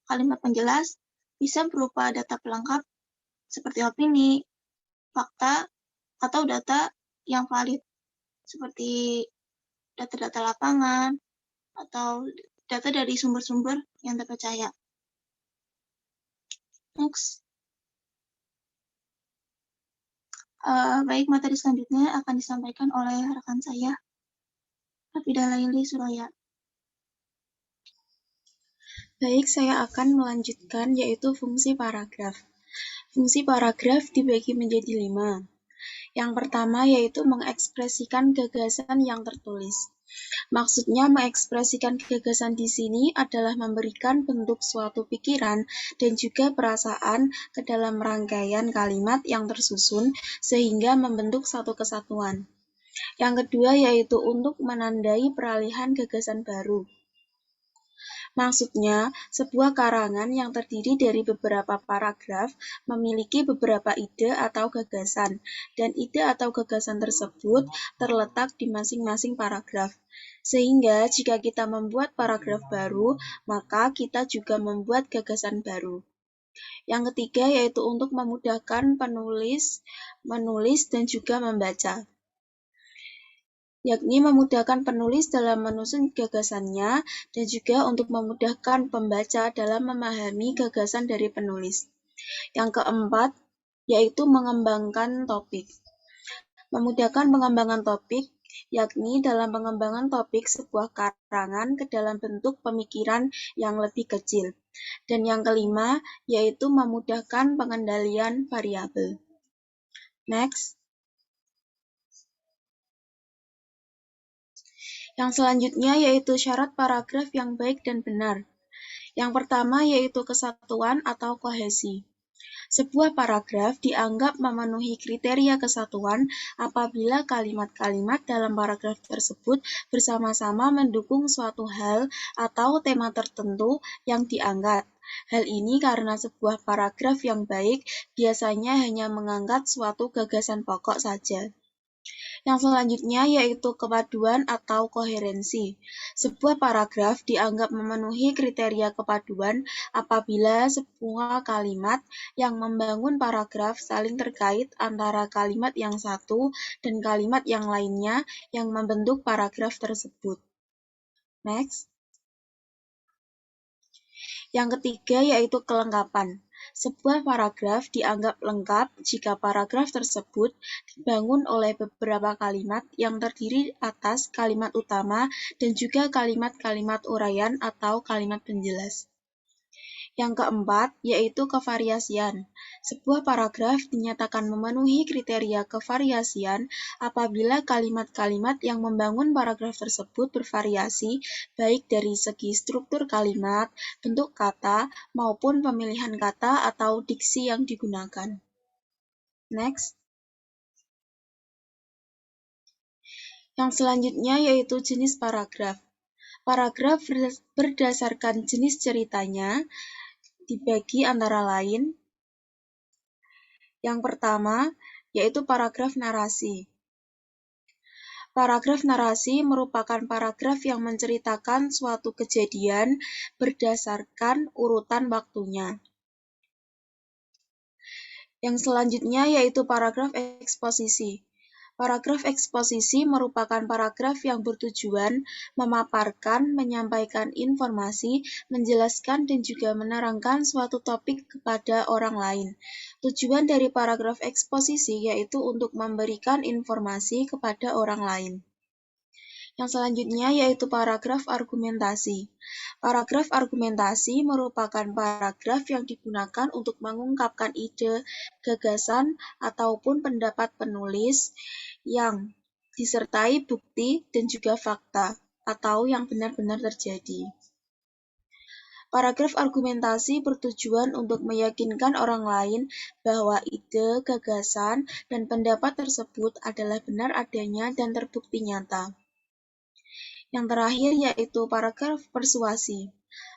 Kalimat penjelas bisa berupa data pelengkap seperti opini, fakta, atau data yang valid seperti data-data lapangan atau data dari sumber-sumber yang terpercaya. Next. Baik, materi selanjutnya akan disampaikan oleh rekan saya, Rafidah Laili Suraya. Baik, saya akan melanjutkan yaitu fungsi paragraf. Fungsi paragraf dibagi menjadi 5. Yang pertama yaitu mengekspresikan gagasan yang tertulis. Maksudnya mengekspresikan gagasan di sini adalah memberikan bentuk suatu pikiran dan juga perasaan ke dalam rangkaian kalimat yang tersusun sehingga membentuk satu kesatuan. Yang kedua yaitu untuk menandai peralihan gagasan baru. Maksudnya, sebuah karangan yang terdiri dari beberapa paragraf memiliki beberapa ide atau gagasan, dan ide atau gagasan tersebut terletak di masing-masing paragraf. Sehingga jika kita membuat paragraf baru, maka kita juga membuat gagasan baru. Yang ketiga yaitu untuk memudahkan penulis menulis dan juga membaca, yakni memudahkan penulis dalam menyusun gagasannya dan juga untuk memudahkan pembaca dalam memahami gagasan dari penulis. Yang keempat, yaitu mengembangkan topik. Memudahkan pengembangan topik, yakni dalam pengembangan topik sebuah karangan ke dalam bentuk pemikiran yang lebih kecil. Dan yang kelima, yaitu memudahkan pengendalian variabel. Next. Yang selanjutnya yaitu syarat paragraf yang baik dan benar. Yang pertama yaitu kesatuan atau kohesi. Sebuah paragraf dianggap memenuhi kriteria kesatuan apabila kalimat-kalimat dalam paragraf tersebut bersama-sama mendukung suatu hal atau tema tertentu yang diangkat. Hal ini karena sebuah paragraf yang baik biasanya hanya mengangkat suatu gagasan pokok saja. Yang selanjutnya yaitu kepaduan atau koherensi. Sebuah paragraf dianggap memenuhi kriteria kepaduan apabila sebuah kalimat yang membangun paragraf saling terkait antara kalimat yang satu dan kalimat yang lainnya yang membentuk paragraf tersebut. Next. Yang ketiga yaitu kelengkapan. Sebuah paragraf dianggap lengkap jika paragraf tersebut dibangun oleh beberapa kalimat yang terdiri atas kalimat utama dan juga kalimat-kalimat uraian atau kalimat penjelas. Yang keempat, yaitu kevariasian. Sebuah paragraf dinyatakan memenuhi kriteria kevariasian apabila kalimat-kalimat yang membangun paragraf tersebut bervariasi, baik dari segi struktur kalimat, bentuk kata, maupun pemilihan kata atau diksi yang digunakan. Next. Yang selanjutnya yaitu jenis paragraf. Paragraf berdasarkan jenis ceritanya dibagi antara lain. Yang pertama, yaitu paragraf narasi. Paragraf narasi merupakan paragraf yang menceritakan suatu kejadian berdasarkan urutan waktunya. Yang selanjutnya yaitu paragraf eksposisi. Paragraf eksposisi merupakan paragraf yang bertujuan memaparkan, menyampaikan informasi, menjelaskan dan juga menerangkan suatu topik kepada orang lain. Tujuan dari paragraf eksposisi yaitu untuk memberikan informasi kepada orang lain. Yang selanjutnya yaitu paragraf argumentasi. Paragraf argumentasi merupakan paragraf yang digunakan untuk mengungkapkan ide, gagasan, ataupun pendapat penulis yang disertai bukti dan juga fakta, atau yang benar-benar terjadi. Paragraf argumentasi bertujuan untuk meyakinkan orang lain bahwa ide, gagasan, dan pendapat tersebut adalah benar adanya dan terbukti nyata. Yang terakhir yaitu paragraf persuasi.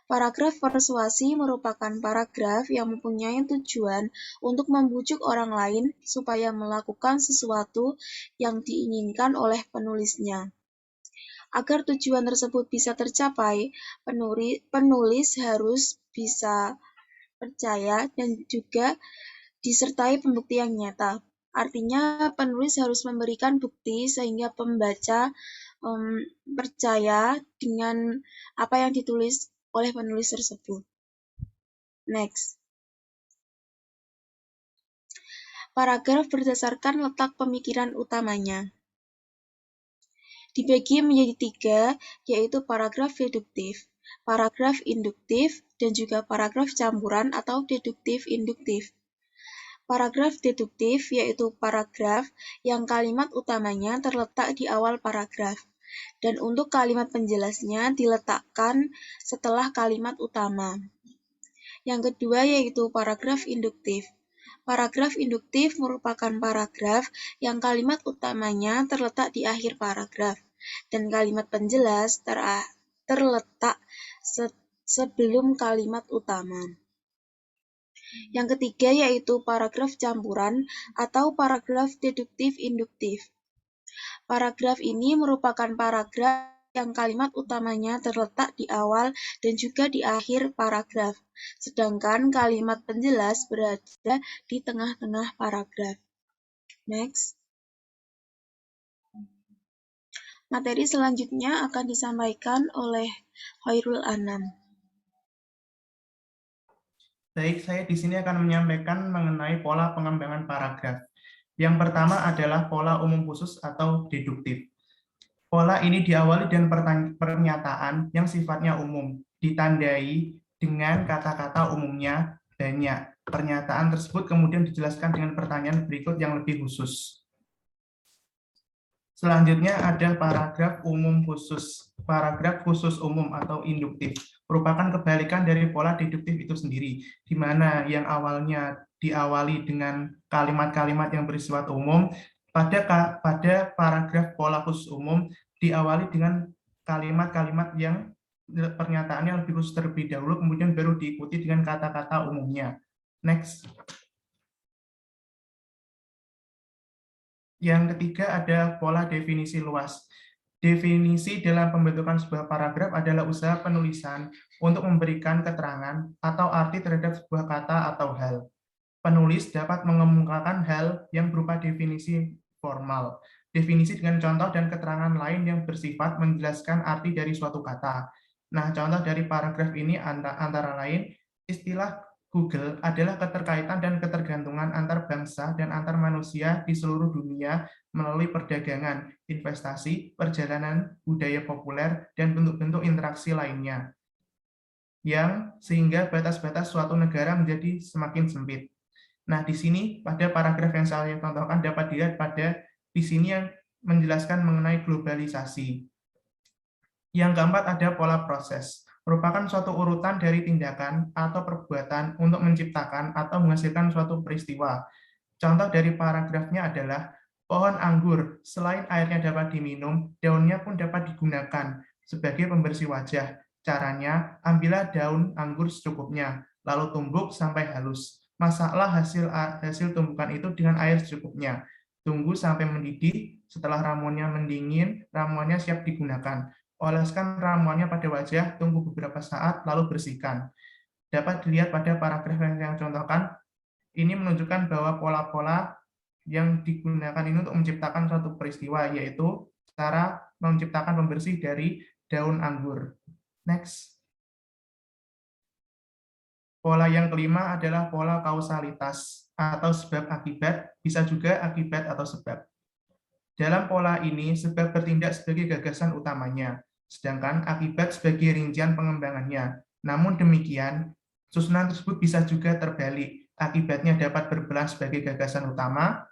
Paragraf persuasi merupakan paragraf yang mempunyai tujuan untuk membujuk orang lain supaya melakukan sesuatu yang diinginkan oleh penulisnya. Agar tujuan tersebut bisa tercapai, penulis harus bisa percaya dan juga disertai pembukti yang nyata. Artinya penulis harus memberikan bukti sehingga pembaca percaya dengan apa yang ditulis oleh penulis tersebut. Next. Paragraf berdasarkan letak pemikiran utamanya. Dibagi menjadi 3, yaitu paragraf deduktif, paragraf induktif, dan juga paragraf campuran atau deduktif-induktif. Paragraf deduktif yaitu paragraf yang kalimat utamanya terletak di awal paragraf, dan untuk kalimat penjelasnya diletakkan setelah kalimat utama. Yang kedua yaitu paragraf induktif. Paragraf induktif merupakan paragraf yang kalimat utamanya terletak di akhir paragraf, dan kalimat penjelas terletak sebelum kalimat utama. Yang ketiga yaitu paragraf campuran atau paragraf deduktif-induktif. Paragraf ini merupakan paragraf yang kalimat utamanya terletak di awal dan juga di akhir paragraf, sedangkan kalimat penjelas berada di tengah-tengah paragraf. Next. Materi selanjutnya akan disampaikan oleh Khairul Anam. Baik, saya di sini akan menyampaikan mengenai pola pengembangan paragraf. Yang pertama adalah pola umum khusus atau deduktif. Pola ini diawali dengan pernyataan yang sifatnya umum, ditandai dengan kata-kata umumnya banyak. Pernyataan tersebut kemudian dijelaskan dengan pertanyaan berikut yang lebih khusus. Selanjutnya ada paragraf umum khusus. Paragraf khusus umum atau induktif merupakan kebalikan dari pola deduktif itu sendiri, di mana yang awalnya diawali dengan kalimat-kalimat yang bersifat umum, pada paragraf pola khusus umum diawali dengan kalimat-kalimat yang pernyataannya lebih khusus terlebih dahulu, kemudian baru diikuti dengan kata-kata umumnya. Next. Yang ketiga ada pola definisi luas. Definisi dalam pembentukan sebuah paragraf adalah usaha penulisan untuk memberikan keterangan atau arti terhadap sebuah kata atau hal. Penulis dapat mengemukakan hal yang berupa definisi formal, definisi dengan contoh dan keterangan lain yang bersifat menjelaskan arti dari suatu kata. Nah, contoh dari paragraf ini antara lain, istilah Google adalah keterkaitan dan ketergantungan antar bangsa dan antar manusia di seluruh dunia melalui perdagangan, investasi, perjalanan, budaya populer, dan bentuk-bentuk interaksi lainnya, yang sehingga batas-batas suatu negara menjadi semakin sempit. Nah, di sini pada paragraf yang saya contohkan dapat dilihat pada di sini yang menjelaskan mengenai globalisasi. Yang keempat ada pola proses. Merupakan suatu urutan dari tindakan atau perbuatan untuk menciptakan atau menghasilkan suatu peristiwa. Contoh dari paragrafnya adalah pohon anggur, selain airnya dapat diminum, daunnya pun dapat digunakan sebagai pembersih wajah. Caranya, ambillah daun anggur secukupnya, lalu tumbuk sampai halus. Masaklah hasil tumbukan itu dengan air secukupnya. Tunggu sampai mendidih, setelah ramuannya mendingin, ramuannya siap digunakan. Oleskan ramuannya pada wajah, tunggu beberapa saat, lalu bersihkan. Dapat dilihat pada paragraf yang saya contohkan, ini menunjukkan bahwa pola-pola yang digunakan ini untuk menciptakan suatu peristiwa, yaitu cara menciptakan pembersih dari daun anggur. Next. Pola yang kelima adalah pola kausalitas atau sebab akibat, bisa juga akibat atau sebab. Dalam pola ini, sebab bertindak sebagai gagasan utamanya, sedangkan akibat sebagai rincian pengembangannya. Namun demikian, susunan tersebut bisa juga terbalik. Akibatnya dapat berperan sebagai gagasan utama,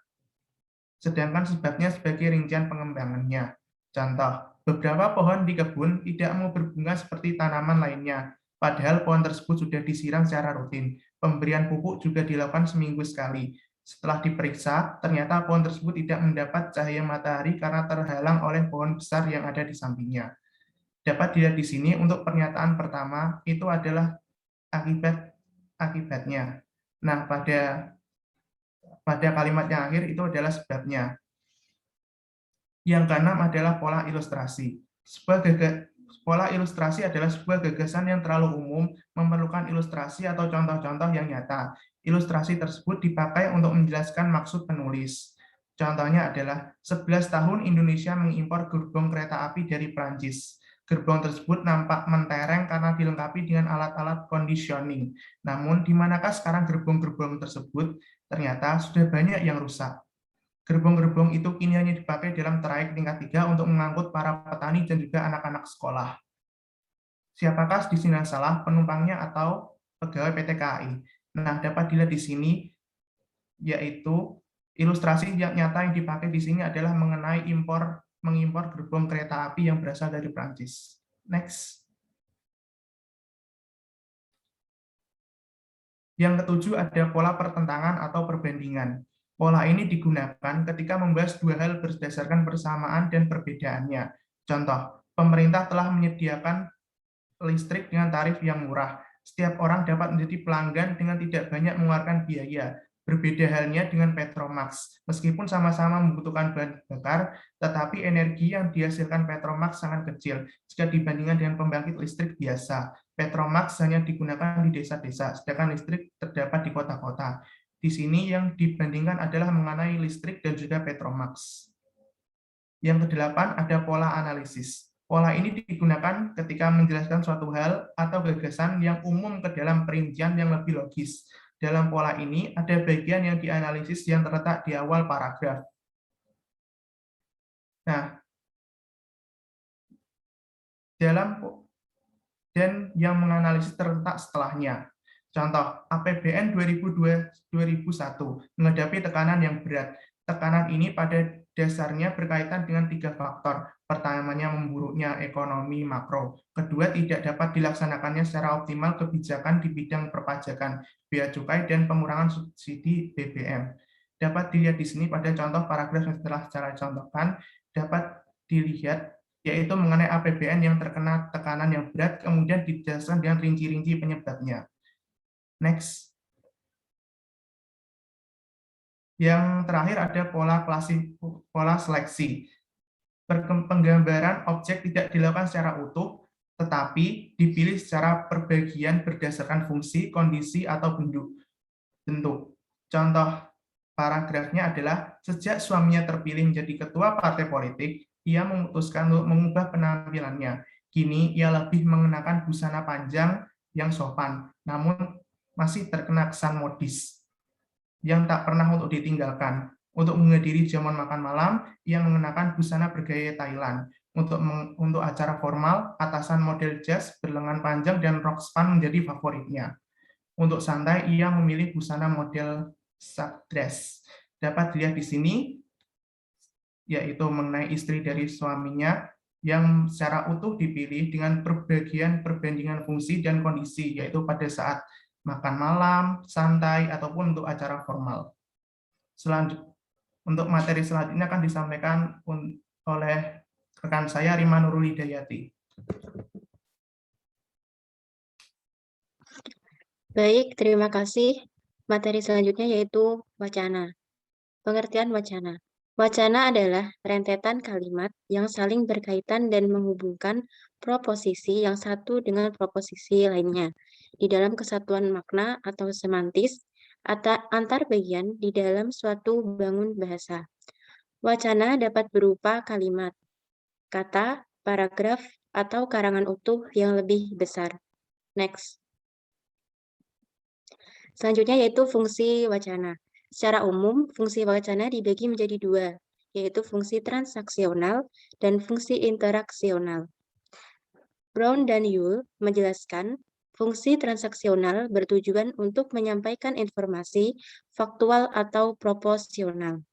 sedangkan sebabnya sebagai rincian pengembangannya. Contoh, beberapa pohon di kebun tidak mau berbunga seperti tanaman lainnya, padahal pohon tersebut sudah disiram secara rutin. Pemberian pupuk juga dilakukan seminggu sekali. Setelah diperiksa, ternyata pohon tersebut tidak mendapat cahaya matahari karena terhalang oleh pohon besar yang ada di sampingnya. Dapat dilihat di sini untuk pernyataan pertama itu adalah akibatnya. Nah, pada kalimat yang akhir itu adalah sebabnya. Yang keenam adalah pola ilustrasi. Pola ilustrasi adalah sebuah gagasan yang terlalu umum, memerlukan ilustrasi atau contoh-contoh yang nyata. Ilustrasi tersebut dipakai untuk menjelaskan maksud penulis. Contohnya adalah 11 tahun Indonesia mengimpor gerbong kereta api dari Prancis. Gerbong tersebut nampak mentereng karena dilengkapi dengan alat-alat conditioning. Namun, di manakah sekarang gerbong-gerbong tersebut? Ternyata sudah banyak yang rusak. Gerbong-gerbong itu kini hanya dipakai dalam trayek tingkat 3 untuk mengangkut para petani dan juga anak-anak sekolah. Siapakah di sini yang salah, penumpangnya atau pegawai PT KAI? Nah, dapat dilihat di sini, yaitu ilustrasi yang nyata yang dipakai di sini adalah mengenai mengimpor gerbong kereta api yang berasal dari Prancis. Next. Yang ketujuh ada pola pertentangan atau perbandingan. Pola ini digunakan ketika membahas dua hal berdasarkan persamaan dan perbedaannya. Contoh, pemerintah telah menyediakan listrik dengan tarif yang murah. Setiap orang dapat menjadi pelanggan dengan tidak banyak mengeluarkan biaya. Berbeda halnya dengan Petromax. Meskipun sama-sama membutuhkan bahan bakar, tetapi energi yang dihasilkan Petromax sangat kecil jika dibandingkan dengan pembangkit listrik biasa. Petromax hanya digunakan di desa-desa, sedangkan listrik terdapat di kota-kota. Di sini yang dibandingkan adalah mengenai listrik dan juga Petromax. Yang kedelapan ada pola analisis. Pola ini digunakan ketika menjelaskan suatu hal atau gagasan yang umum ke dalam perincian yang lebih logis. Dalam pola ini ada bagian yang dianalisis yang terletak di awal paragraf. Nah, dan yang menganalisis terletak setelahnya. Contoh, APBN 2001 menghadapi tekanan yang berat. Tekanan ini pada dasarnya berkaitan dengan 3 faktor. Pertamanya, memburuknya ekonomi makro. Kedua, tidak dapat dilaksanakannya secara optimal kebijakan di bidang perpajakan, bea cukai, dan pengurangan subsidi BBM. Dapat dilihat di sini pada contoh paragraf yang telah saya contohkan, dapat dilihat yaitu mengenai APBN yang terkena tekanan yang berat, kemudian dijelaskan dengan rinci-rinci penyebabnya. Next. Yang terakhir ada pola seleksi. Penggambaran objek tidak dilakukan secara utuh, tetapi dipilih secara perbagian berdasarkan fungsi, kondisi, atau bentuk. Contoh paragrafnya adalah, sejak suaminya terpilih menjadi ketua partai politik, ia memutuskan untuk mengubah penampilannya. Kini ia lebih mengenakan busana panjang yang sopan, namun masih terkena kesan modis yang tak pernah untuk ditinggalkan. Untuk menghadiri jamuan makan malam, ia mengenakan busana bergaya Thailand. Untuk acara formal, atasan model jas berlengan panjang dan rok span menjadi favoritnya. Untuk santai, ia memilih busana model sack dress. Dapat dilihat di sini, yaitu mengenai istri dari suaminya yang secara utuh dipilih dengan perbandingan fungsi dan kondisi, yaitu pada saat makan malam, santai, ataupun untuk acara formal. Untuk materi selanjutnya akan disampaikan oleh rekan saya, Rima Nurul Hidayati. Baik, terima kasih. Materi selanjutnya yaitu wacana. Pengertian wacana. Wacana adalah rentetan kalimat yang saling berkaitan dan menghubungkan proposisi yang satu dengan proposisi lainnya di dalam kesatuan makna atau semantis antar bagian di dalam suatu bangun bahasa. Wacana dapat berupa kalimat, kata, paragraf, atau karangan utuh yang lebih besar. Next. Selanjutnya yaitu fungsi wacana. Secara umum, fungsi wacana dibagi menjadi 2, yaitu fungsi transaksional dan fungsi interaksional. Brown dan Yule menjelaskan fungsi transaksional bertujuan untuk menyampaikan informasi faktual atau proporsional.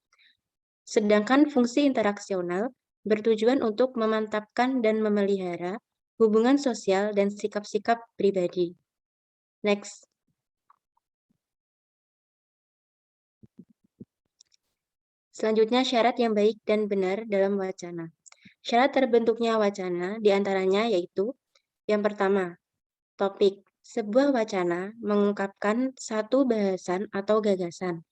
Sedangkan fungsi interaksional bertujuan untuk memantapkan dan memelihara hubungan sosial dan sikap-sikap pribadi. Next. Selanjutnya, syarat yang baik dan benar dalam wacana. Syarat terbentuknya wacana diantaranya yaitu yang pertama, topik. Sebuah wacana mengungkapkan satu bahasan atau gagasan.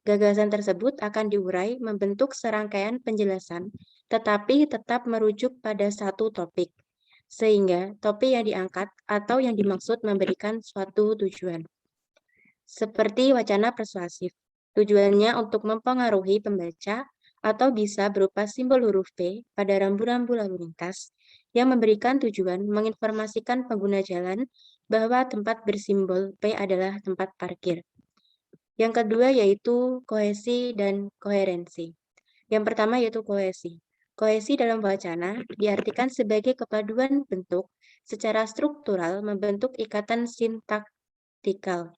Gagasan tersebut akan diurai membentuk serangkaian penjelasan, tetapi tetap merujuk pada satu topik, sehingga topik yang diangkat atau yang dimaksud memberikan suatu tujuan. Seperti wacana persuasif, tujuannya untuk mempengaruhi pembaca atau bisa berupa simbol huruf P pada rambu-rambu lalu lintas yang memberikan tujuan menginformasikan pengguna jalan bahwa tempat bersimbol P adalah tempat parkir. Yang kedua yaitu kohesi dan koherensi. Yang pertama yaitu kohesi. Kohesi dalam wacana diartikan sebagai kepaduan bentuk secara struktural membentuk ikatan sintaktikal.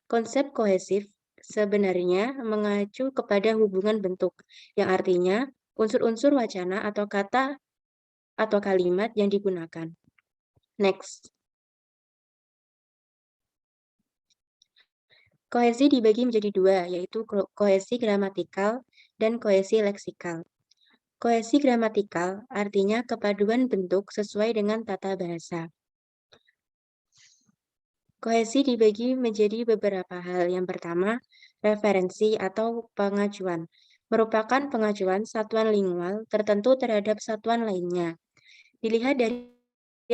Konsep kohesif sebenarnya mengacu kepada hubungan bentuk, yang artinya unsur-unsur wacana atau kata atau kalimat yang digunakan. Next. Kohesi dibagi menjadi dua, yaitu kohesi gramatikal dan kohesi leksikal. Kohesi gramatikal artinya kepaduan bentuk sesuai dengan tata bahasa. Kohesi dibagi menjadi beberapa hal. Yang pertama, referensi atau pengacuan. Merupakan pengacuan satuan lingual tertentu terhadap satuan lainnya. Dilihat dari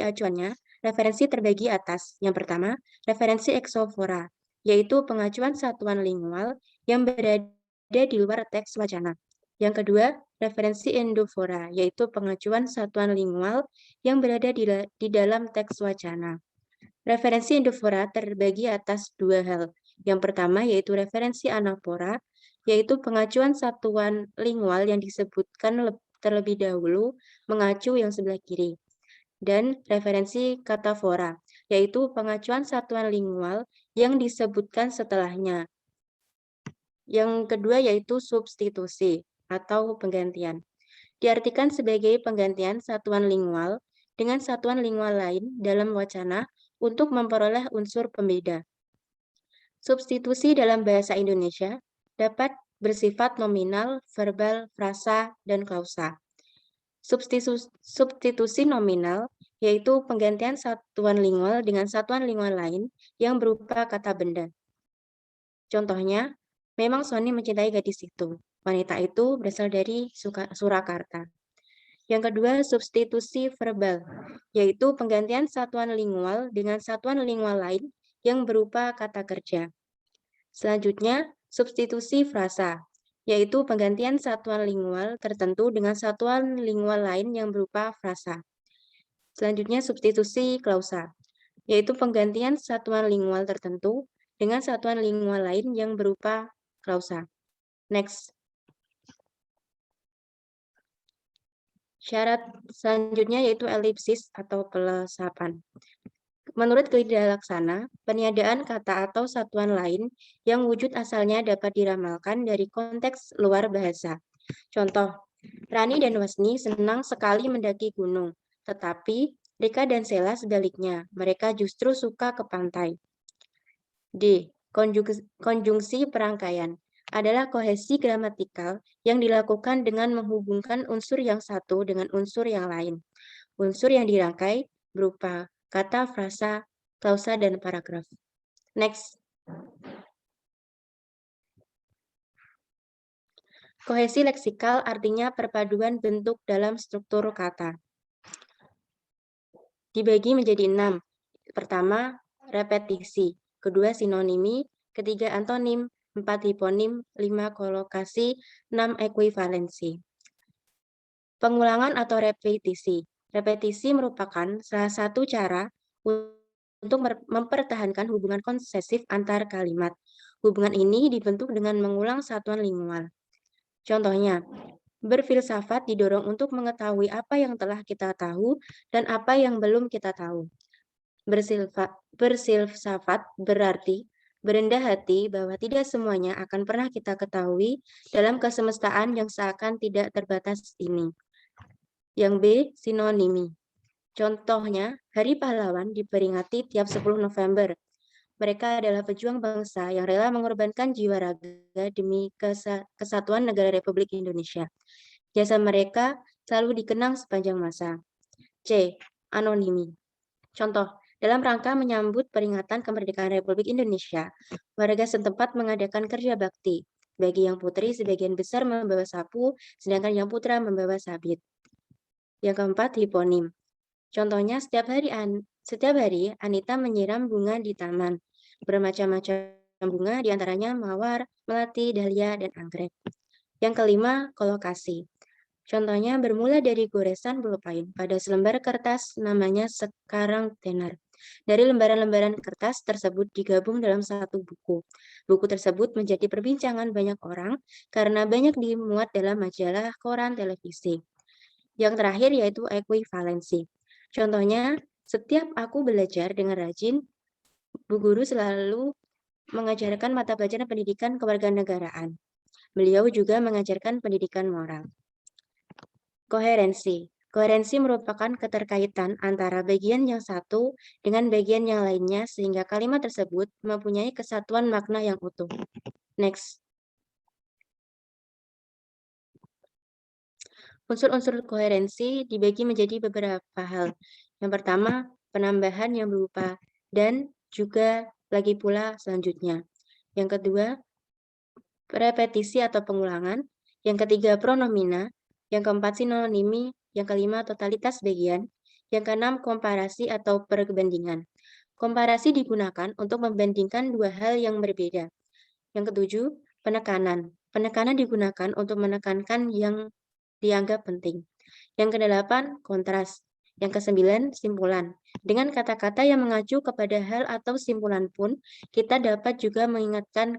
acuannya, referensi terbagi atas. Yang pertama, referensi eksofora, yaitu pengacuan satuan lingual yang berada di luar teks wacana. Yang kedua, referensi endofora, yaitu pengacuan satuan lingual yang berada di dalam teks wacana. Referensi endofora terbagi atas dua hal. Yang pertama yaitu referensi anafora, yaitu pengacuan satuan lingual yang disebutkan terlebih dahulu mengacu yang sebelah kiri. Dan referensi katafora, yaitu pengacuan satuan lingual yang disebutkan setelahnya. Yang kedua yaitu substitusi atau penggantian. Diartikan sebagai penggantian satuan lingual dengan satuan lingual lain dalam wacana untuk memperoleh unsur pembeda. Substitusi dalam bahasa Indonesia dapat bersifat nominal, verbal, frasa, dan klausa. Substitusi nominal yaitu penggantian satuan lingual dengan satuan lingual lain yang berupa kata benda. Contohnya, memang Sony mencintai gadis itu. Wanita itu berasal dari Surakarta. Yang kedua, substitusi verbal, yaitu penggantian satuan lingual dengan satuan lingual lain yang berupa kata kerja. Selanjutnya, substitusi frasa, yaitu penggantian satuan lingual tertentu dengan satuan lingual lain yang berupa frasa. Selanjutnya, substitusi klausa, yaitu penggantian satuan lingual tertentu dengan satuan lingual lain yang berupa klausa. Next. Syarat selanjutnya yaitu elipsis atau pelesapan. Menurut Kaidah Laksana, peniadaan kata atau satuan lain yang wujud asalnya dapat diramalkan dari konteks luar bahasa. Contoh, Rani dan Wasni senang sekali mendaki gunung, tetapi Rika dan Sela sebaliknya, mereka justru suka ke pantai. D. Konjungsi perangkaian adalah kohesi gramatikal yang dilakukan dengan menghubungkan unsur yang satu dengan unsur yang lain. Unsur yang dirangkai berupa kata, frasa, klausa, dan paragraf. Next. Kohesi leksikal artinya perpaduan bentuk dalam struktur kata. Dibagi menjadi 6. Pertama, repetisi. Kedua, sinonimi. Ketiga, antonim. 4, hiponim. 5, kolokasi. 6, ekuivalensi. Pengulangan atau repetisi. Repetisi merupakan salah satu cara untuk mempertahankan hubungan konsesif antar kalimat. Hubungan ini dibentuk dengan mengulang satuan lingual. Contohnya, Berfilsafat didorong untuk mengetahui apa yang telah kita tahu dan apa yang belum kita tahu. Berfilsafat berarti berendah hati bahwa tidak semuanya akan pernah kita ketahui dalam kesemestaan yang seakan tidak terbatas ini. Yang B, sinonimi. Contohnya, Hari Pahlawan diperingati tiap 10 November. Mereka adalah pejuang bangsa yang rela mengorbankan jiwa raga demi kesatuan negara Republik Indonesia. Jasa mereka selalu dikenang sepanjang masa. C. Anonimi. Contoh, dalam rangka menyambut peringatan kemerdekaan Republik Indonesia, warga setempat mengadakan kerja bakti. Bagi yang putri, sebagian besar membawa sapu, sedangkan yang putra membawa sabit. Yang keempat, hiponim. Contohnya, setiap hari Anita menyiram bunga di taman. Bermacam-macam bunga, diantaranya mawar, melati, dahlia, dan anggrek. Yang kelima, kolokasi. Contohnya bermula dari goresan pulpen pada selembar kertas namanya sekarang tenar. Dari lembaran-lembaran kertas tersebut digabung dalam satu buku. Buku tersebut menjadi perbincangan banyak orang karena banyak dimuat dalam majalah, koran, televisi. Yang terakhir yaitu ekuivalensi. Contohnya, setiap aku belajar dengan rajin, Bu Guru selalu mengajarkan mata pelajaran pendidikan kewarganegaraan. Beliau juga mengajarkan pendidikan moral. Koherensi. Koherensi merupakan keterkaitan antara bagian yang satu dengan bagian yang lainnya sehingga kalimat tersebut mempunyai kesatuan makna yang utuh. Next. Unsur-unsur koherensi dibagi menjadi beberapa hal. Yang pertama, penambahan yang berupa dan juga lagi pula selanjutnya. Yang kedua, repetisi atau pengulangan. Yang ketiga, pronomina. Yang keempat, sinonimi. Yang kelima, totalitas bagian. Yang keenam, komparasi atau perbandingan. Komparasi digunakan untuk membandingkan dua hal yang berbeda. Yang ketujuh, penekanan. Penekanan digunakan untuk menekankan yang dianggap penting. Yang kedelapan, kontras. Yang kesembilan, simpulan. Dengan kata-kata yang mengacu kepada hal atau simpulan pun, kita dapat juga mengingatkan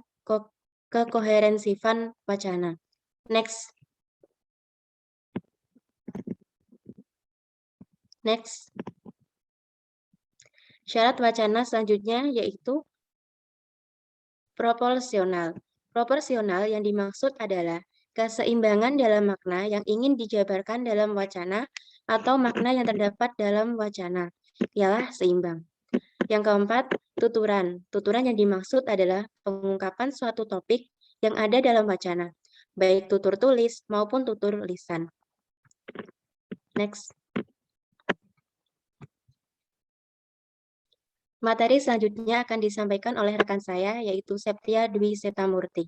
kekoherensifan wacana. Next. Next. Syarat wacana selanjutnya yaitu proporsional. Proporsional yang dimaksud adalah keseimbangan dalam makna yang ingin dijabarkan dalam wacana atau makna yang terdapat dalam wacana ialah seimbang. Yang keempat, tuturan. Tuturan yang dimaksud adalah pengungkapan suatu topik yang ada dalam wacana, baik tutur tulis maupun tutur lisan. Next. Materi selanjutnya akan disampaikan oleh rekan saya, yaitu Septia Dwi Setamurti.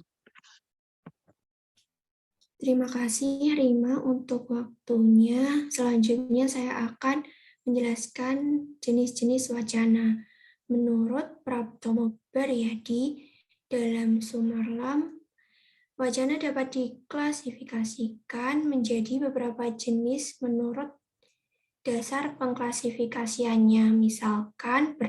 Terima kasih Rima untuk waktunya. Selanjutnya saya akan menjelaskan jenis-jenis wacana. Menurut Prapto Baryadi, dalam Sumarlam, wacana dapat diklasifikasikan menjadi beberapa jenis menurut dasar pengklasifikasiannya. Misalkan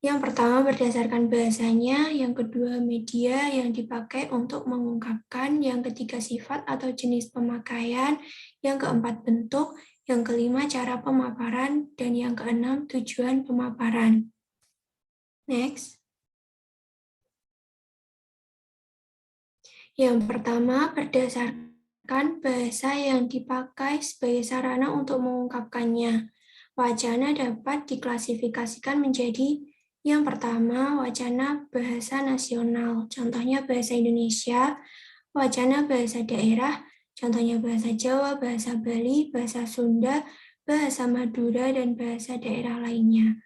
yang pertama berdasarkan bahasanya, yang kedua media yang dipakai untuk mengungkapkan, yang ketiga sifat atau jenis pemakaian, yang keempat bentuk, yang kelima cara pemaparan, dan yang keenam tujuan pemaparan. Next. Yang pertama berdasarkan bahasa yang dipakai sebagai sarana untuk mengungkapkannya. Wacana dapat diklasifikasikan menjadi yang pertama, wacana bahasa nasional, contohnya bahasa Indonesia, wacana bahasa daerah, contohnya bahasa Jawa, bahasa Bali, bahasa Sunda, bahasa Madura, dan bahasa daerah lainnya.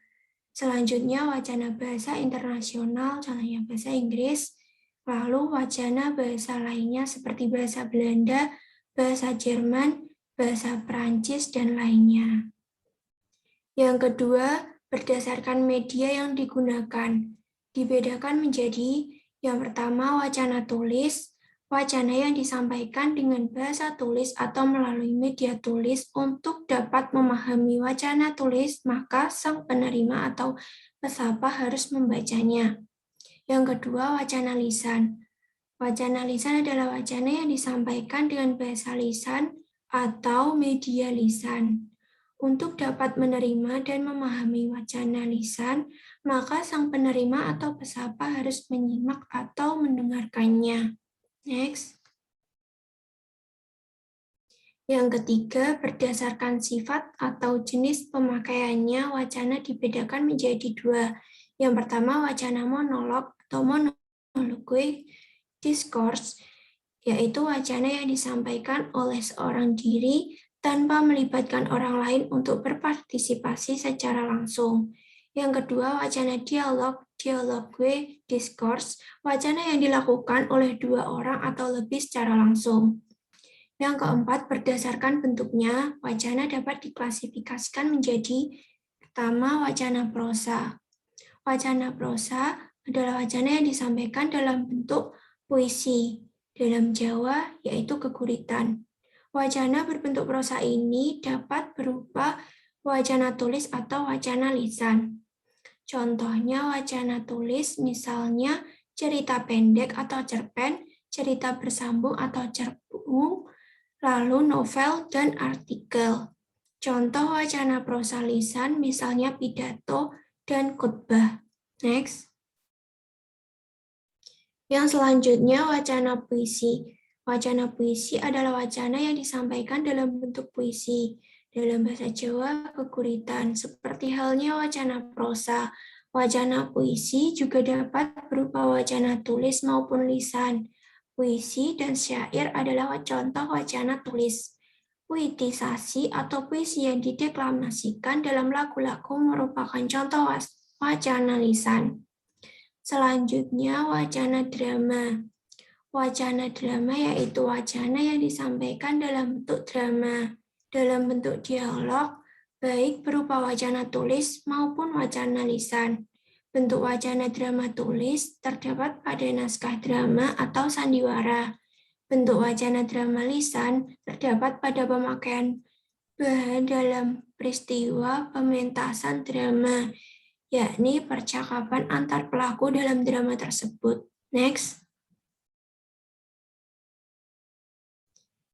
Selanjutnya, wacana bahasa internasional, contohnya bahasa Inggris, lalu wacana bahasa lainnya seperti bahasa Belanda, bahasa Jerman, bahasa Perancis, dan lainnya. Yang kedua, berdasarkan media yang digunakan. Dibedakan menjadi yang pertama wacana tulis, wacana yang disampaikan dengan bahasa tulis atau melalui media tulis. Untuk dapat memahami wacana tulis, maka sang penerima atau pesapa harus membacanya. Yang kedua, wacana lisan. Wacana lisan adalah wacana yang disampaikan dengan bahasa lisan atau media lisan. Untuk dapat menerima dan memahami wacana lisan, maka sang penerima atau pesapa harus menyimak atau mendengarkannya. Next. Yang ketiga, berdasarkan sifat atau jenis pemakaiannya, wacana dibedakan menjadi dua. Yang pertama, wacana monolog atau monologue discourse, yaitu wacana yang disampaikan oleh seorang diri tanpa melibatkan orang lain untuk berpartisipasi secara langsung. Yang kedua, wacana dialogue discourse, wacana yang dilakukan oleh dua orang atau lebih secara langsung. Yang keempat, berdasarkan bentuknya, wacana dapat diklasifikasikan menjadi pertama, wacana prosa. Wacana prosa adalah wacana yang disampaikan dalam bentuk puisi. Dalam Jawa, yaitu keguritan. Wacana berbentuk prosa ini dapat berupa wacana tulis atau wacana lisan. Contohnya wacana tulis misalnya cerita pendek atau cerpen, cerita bersambung atau cerpung, lalu novel dan artikel. Contoh wacana prosa lisan misalnya pidato dan khutbah. Next. Yang selanjutnya wacana puisi. Wacana puisi adalah wacana yang disampaikan dalam bentuk puisi. Dalam bahasa Jawa, keguritan. Seperti halnya wacana prosa. Wacana puisi juga dapat berupa wacana tulis maupun lisan. Puisi dan syair adalah contoh wacana tulis. Puitisasi atau puisi yang dideklamasikan dalam lagu-lagu merupakan contoh wacana lisan. Selanjutnya, wacana drama. Wacana drama yaitu wacana yang disampaikan dalam bentuk drama, dalam bentuk dialog, baik berupa wacana tulis maupun wacana lisan. Bentuk wacana drama tulis terdapat pada naskah drama atau sandiwara. Bentuk wacana drama lisan terdapat pada pemakaian bahan dalam peristiwa pementasan drama, yakni percakapan antar pelaku dalam drama tersebut. Next.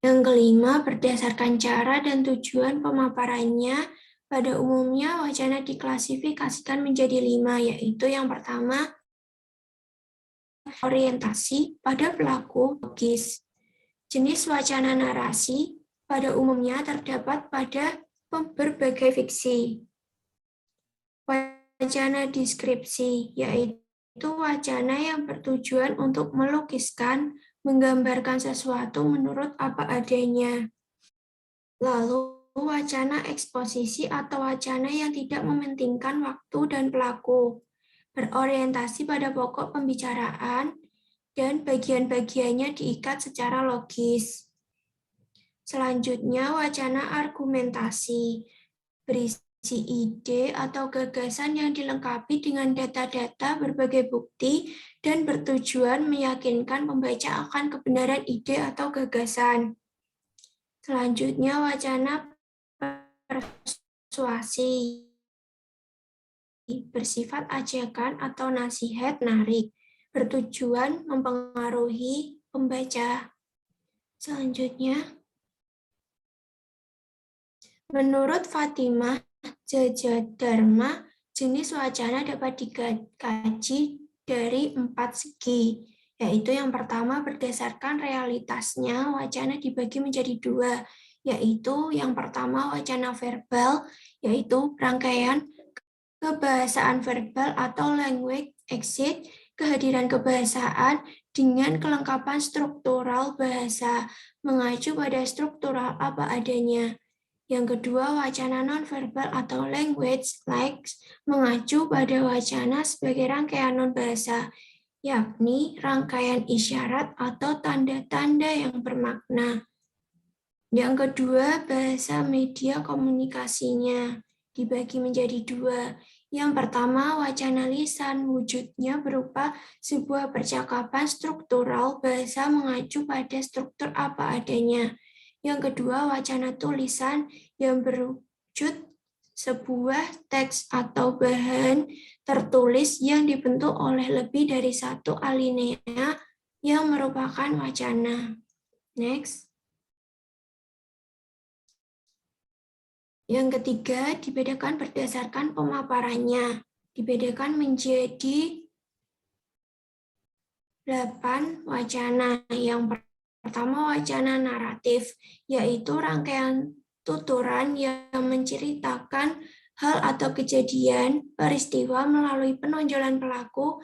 Yang kelima, berdasarkan cara dan tujuan pemaparannya, pada umumnya wacana diklasifikasikan menjadi 5, yaitu yang pertama, orientasi pada pelaku logis. Jenis wacana narasi pada umumnya terdapat pada berbagai fiksi. Wacana deskripsi, yaitu wacana yang bertujuan untuk melukiskan, menggambarkan sesuatu menurut apa adanya. Lalu, wacana eksposisi atau wacana yang tidak mementingkan waktu dan pelaku, berorientasi pada pokok pembicaraan, dan bagian-bagiannya diikat secara logis. Selanjutnya, wacana argumentasi, berisi ide atau gagasan yang dilengkapi dengan data-data berbagai bukti dan bertujuan meyakinkan pembaca akan kebenaran ide atau gagasan. Selanjutnya, wacana persuasi, bersifat ajakan atau nasihat narik, bertujuan mempengaruhi pembaca. Selanjutnya, menurut Fatimah Jajadharma, jenis wacana dapat dikaji dari 4 segi, yaitu yang pertama berdasarkan realitasnya, wacana dibagi menjadi 2, yaitu yang pertama wacana verbal, yaitu rangkaian kebahasaan verbal atau language exit, kehadiran kebahasaan dengan kelengkapan struktural bahasa, mengacu pada struktural apa adanya. Yang kedua, wacana non-verbal atau language likes, mengacu pada wacana sebagai rangkaian non-bahasa, yakni rangkaian isyarat atau tanda-tanda yang bermakna. Yang kedua, bahasa media komunikasinya dibagi menjadi 2. Yang pertama, wacana lisan, wujudnya berupa sebuah percakapan struktural bahasa mengacu pada struktur apa adanya. Yang kedua, wacana tulisan yang berwujud sebuah teks atau bahan tertulis yang dibentuk oleh lebih dari satu alinea yang merupakan wacana. Next. Yang ketiga, dibedakan berdasarkan pemaparannya. Dibedakan menjadi 8 wacana. Yang pertama wacana naratif, yaitu rangkaian tuturan yang menceritakan hal atau kejadian, peristiwa melalui penonjolan pelaku.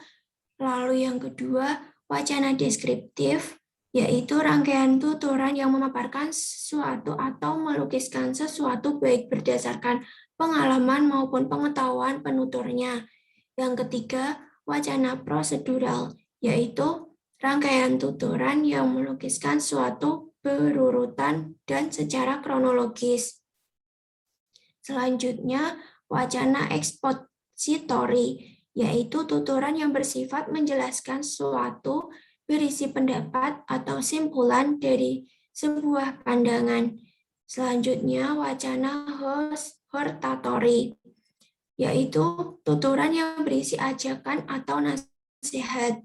Lalu yang kedua, wacana deskriptif, yaitu rangkaian tuturan yang memaparkan sesuatu atau melukiskan sesuatu baik berdasarkan pengalaman maupun pengetahuan penuturnya. Yang ketiga, wacana prosedural, yaitu rangkaian tuturan yang melukiskan suatu berurutan dan secara kronologis. Selanjutnya, wacana ekspositori, yaitu tuturan yang bersifat menjelaskan suatu berisi pendapat atau simpulan dari sebuah pandangan. Selanjutnya, wacana hortatori, yaitu tuturan yang berisi ajakan atau nasihat.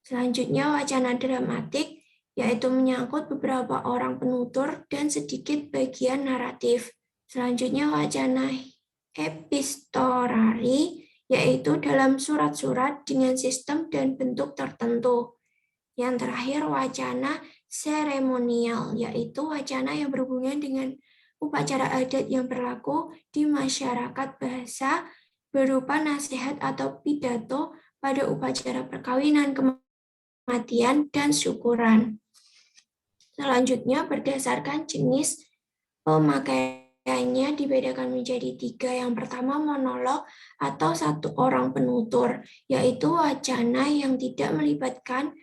Selanjutnya, wacana dramatik, yaitu menyangkut beberapa orang penutur dan sedikit bagian naratif. Selanjutnya, wacana epistolari, yaitu dalam surat-surat dengan sistem dan bentuk tertentu. Yang terakhir, wacana seremonial, yaitu wacana yang berhubungan dengan upacara adat yang berlaku di masyarakat bahasa berupa nasihat atau pidato pada upacara perkawinan, kematian, dan syukuran. Selanjutnya, berdasarkan jenis pemakaiannya dibedakan menjadi 3. Yang pertama, monolog atau satu orang penutur, yaitu wacana yang tidak melibatkan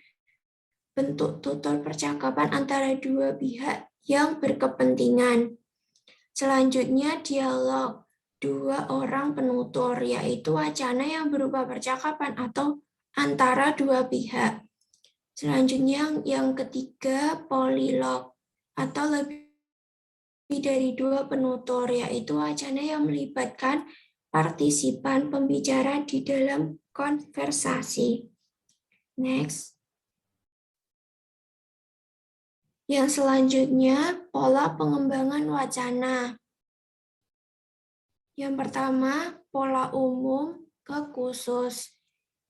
bentuk tutur percakapan antara dua pihak yang berkepentingan. Selanjutnya, dialog 2 orang penutur, yaitu wacana yang berupa percakapan atau antara dua pihak. Selanjutnya, yang ketiga, polilog atau lebih dari 2 penutur, yaitu wacana yang melibatkan partisipan pembicara di dalam konversasi. Next. Yang selanjutnya, pola pengembangan wacana. Yang pertama, pola umum ke khusus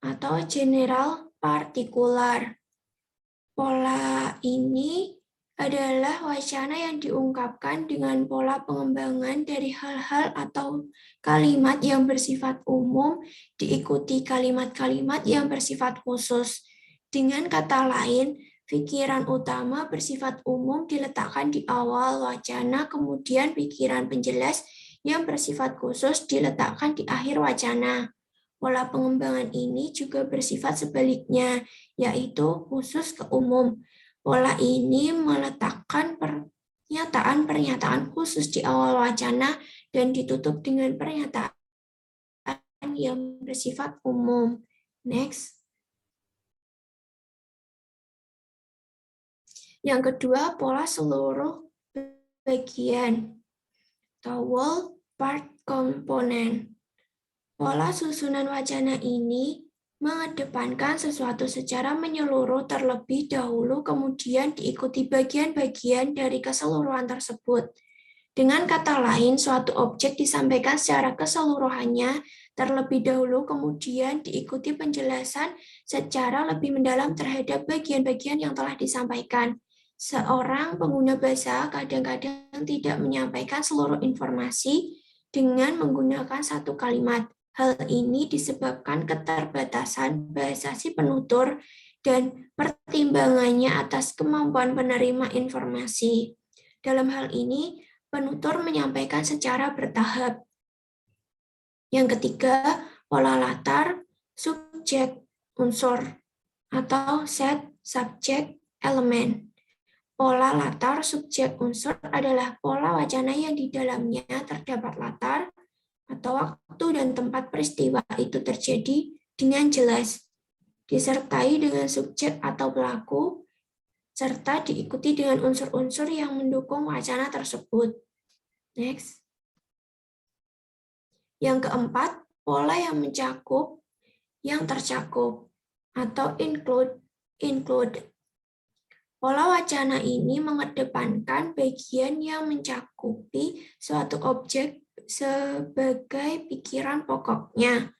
atau general partikular. Pola ini adalah wacana yang diungkapkan dengan pola pengembangan dari hal-hal atau kalimat yang bersifat umum diikuti kalimat-kalimat yang bersifat khusus. Dengan kata lain, pikiran utama bersifat umum diletakkan di awal wacana, kemudian pikiran penjelas yang bersifat khusus diletakkan di akhir wacana. Pola pengembangan ini juga bersifat sebaliknya, yaitu khusus ke umum. Pola ini meletakkan pernyataan khusus di awal wacana dan ditutup dengan pernyataan yang bersifat umum. Next. Yang kedua, pola seluruh bagian atau whole part component. Pola susunan wacana ini mengedepankan sesuatu secara menyeluruh terlebih dahulu, kemudian diikuti bagian-bagian dari keseluruhan tersebut. Dengan kata lain, suatu objek disampaikan secara keseluruhannya terlebih dahulu, kemudian diikuti penjelasan secara lebih mendalam terhadap bagian-bagian yang telah disampaikan. Seorang pengguna bahasa kadang-kadang tidak menyampaikan seluruh informasi dengan menggunakan satu kalimat. Hal ini disebabkan keterbatasan bahasa si penutur dan pertimbangannya atas kemampuan penerima informasi. Dalam hal ini, penutur menyampaikan secara bertahap. Yang ketiga, pola latar, subjek, unsur, atau set, subjek, elemen. Pola latar, subjek, unsur adalah pola wacana yang di dalamnya terdapat latar atau waktu dan tempat peristiwa itu terjadi dengan jelas, disertai dengan subjek atau pelaku, serta diikuti dengan unsur-unsur yang mendukung wacana tersebut. Next. Yang keempat, pola yang mencakup, yang tercakup, atau include, include. Pola wacana ini mengedepankan bagian yang mencakupi suatu objek sebagai pikiran pokoknya.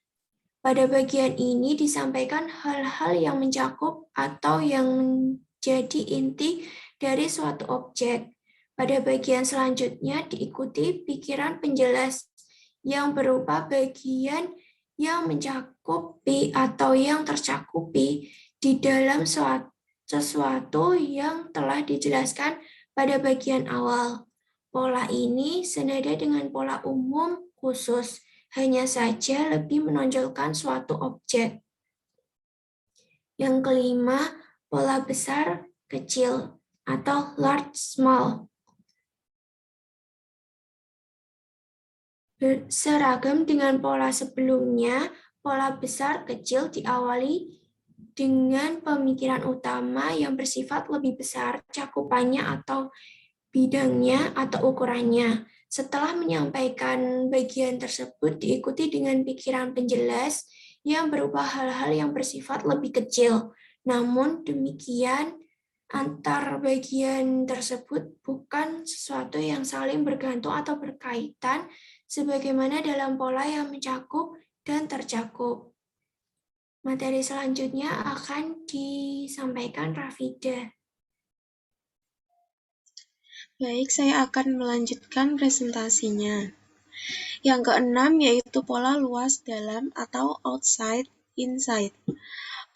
Pada bagian ini disampaikan hal-hal yang mencakup atau yang menjadi inti dari suatu objek. Pada bagian selanjutnya diikuti pikiran penjelas yang berupa bagian yang mencakupi atau yang tercakupi di dalam sesuatu yang telah dijelaskan pada bagian awal. Pola ini senada dengan pola umum khusus, hanya saja lebih menonjolkan suatu objek. Yang kelima, pola besar kecil atau large small. Seragam dengan pola sebelumnya, pola besar kecil diawali dengan pemikiran utama yang bersifat lebih besar cakupannya atau bidangnya atau ukurannya. Setelah menyampaikan bagian tersebut diikuti dengan pikiran penjelas yang berupa hal-hal yang bersifat lebih kecil. Namun demikian, antar bagian tersebut bukan sesuatu yang saling bergantung atau berkaitan sebagaimana dalam pola yang mencakup dan tercakup. Materi selanjutnya akan disampaikan Rafida. Baik, saya akan melanjutkan presentasinya. Yang keenam yaitu pola luas dalam atau outside inside.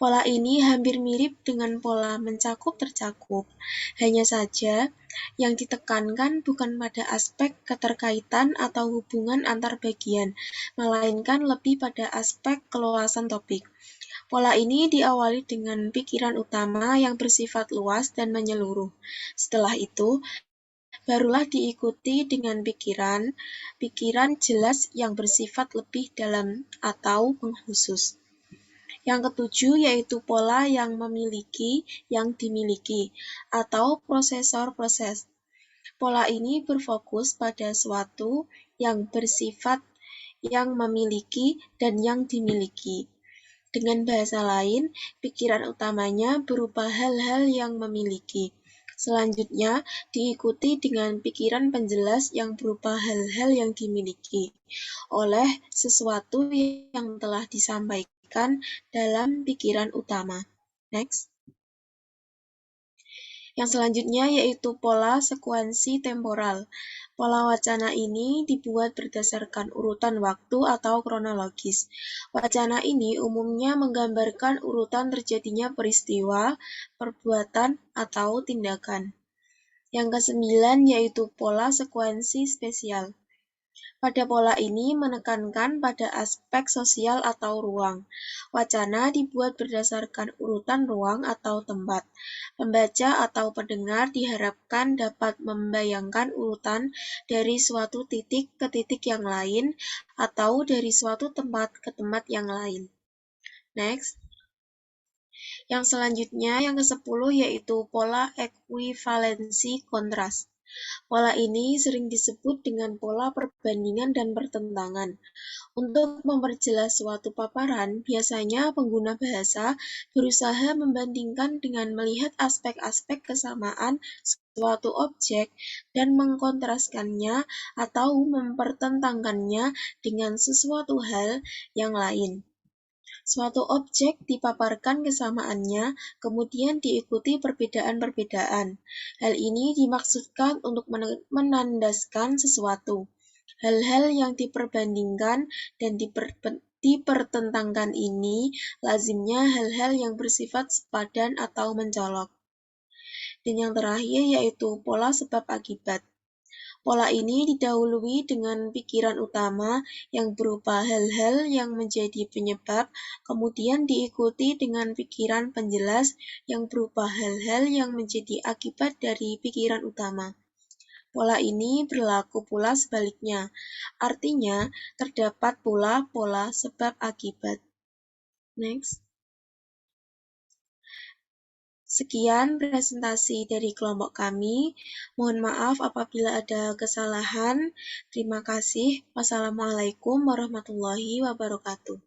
Pola ini hampir mirip dengan pola mencakup-tercakup. Hanya saja, yang ditekankan bukan pada aspek keterkaitan atau hubungan antar bagian, melainkan lebih pada aspek keluasan topik. Pola ini diawali dengan pikiran utama yang bersifat luas dan menyeluruh. Setelah itu, barulah diikuti dengan pikiran jelas yang bersifat lebih dalam atau mengkhusus. Yang ketujuh yaitu pola yang memiliki, yang dimiliki, atau prosesor proses. Pola ini berfokus pada suatu yang bersifat yang memiliki dan yang dimiliki. Dengan bahasa lain, pikiran utamanya berupa hal-hal yang memiliki. Selanjutnya, diikuti dengan pikiran penjelas yang berupa hal-hal yang dimiliki oleh sesuatu yang telah disampaikan dalam pikiran utama. Next. Yang selanjutnya yaitu pola sekuensi temporal. Pola wacana ini dibuat berdasarkan urutan waktu atau kronologis. Wacana ini umumnya menggambarkan urutan terjadinya peristiwa, perbuatan, atau tindakan. Yang kesembilan yaitu pola sekuensi spesial. Pada pola ini menekankan pada aspek sosial atau ruang. Wacana dibuat berdasarkan urutan ruang atau tempat. Pembaca atau pendengar diharapkan dapat membayangkan urutan dari suatu titik ke titik yang lain atau dari suatu tempat ke tempat yang lain. Next. Yang selanjutnya, yang ke-10 yaitu pola ekuivalensi kontras. Pola ini sering disebut dengan pola perbandingan dan pertentangan. Untuk memperjelas suatu paparan, biasanya pengguna bahasa berusaha membandingkan dengan melihat aspek-aspek kesamaan suatu objek dan mengkontraskannya atau mempertentangkannya dengan sesuatu hal yang lain. Suatu objek dipaparkan kesamaannya, kemudian diikuti perbedaan-perbedaan. Hal ini dimaksudkan untuk menandaskan sesuatu. Hal-hal yang diperbandingkan dan dipertentangkan ini lazimnya hal-hal yang bersifat sepadan atau mencolok. Dan yang terakhir yaitu pola sebab akibat. Pola ini didahului dengan pikiran utama yang berupa hal-hal yang menjadi penyebab, kemudian diikuti dengan pikiran penjelas yang berupa hal-hal yang menjadi akibat dari pikiran utama. Pola ini berlaku pula sebaliknya, artinya terdapat pula pola sebab akibat. Next. Sekian presentasi dari kelompok kami. Mohon maaf apabila ada kesalahan. Terima kasih. Wassalamualaikum warahmatullahi wabarakatuh.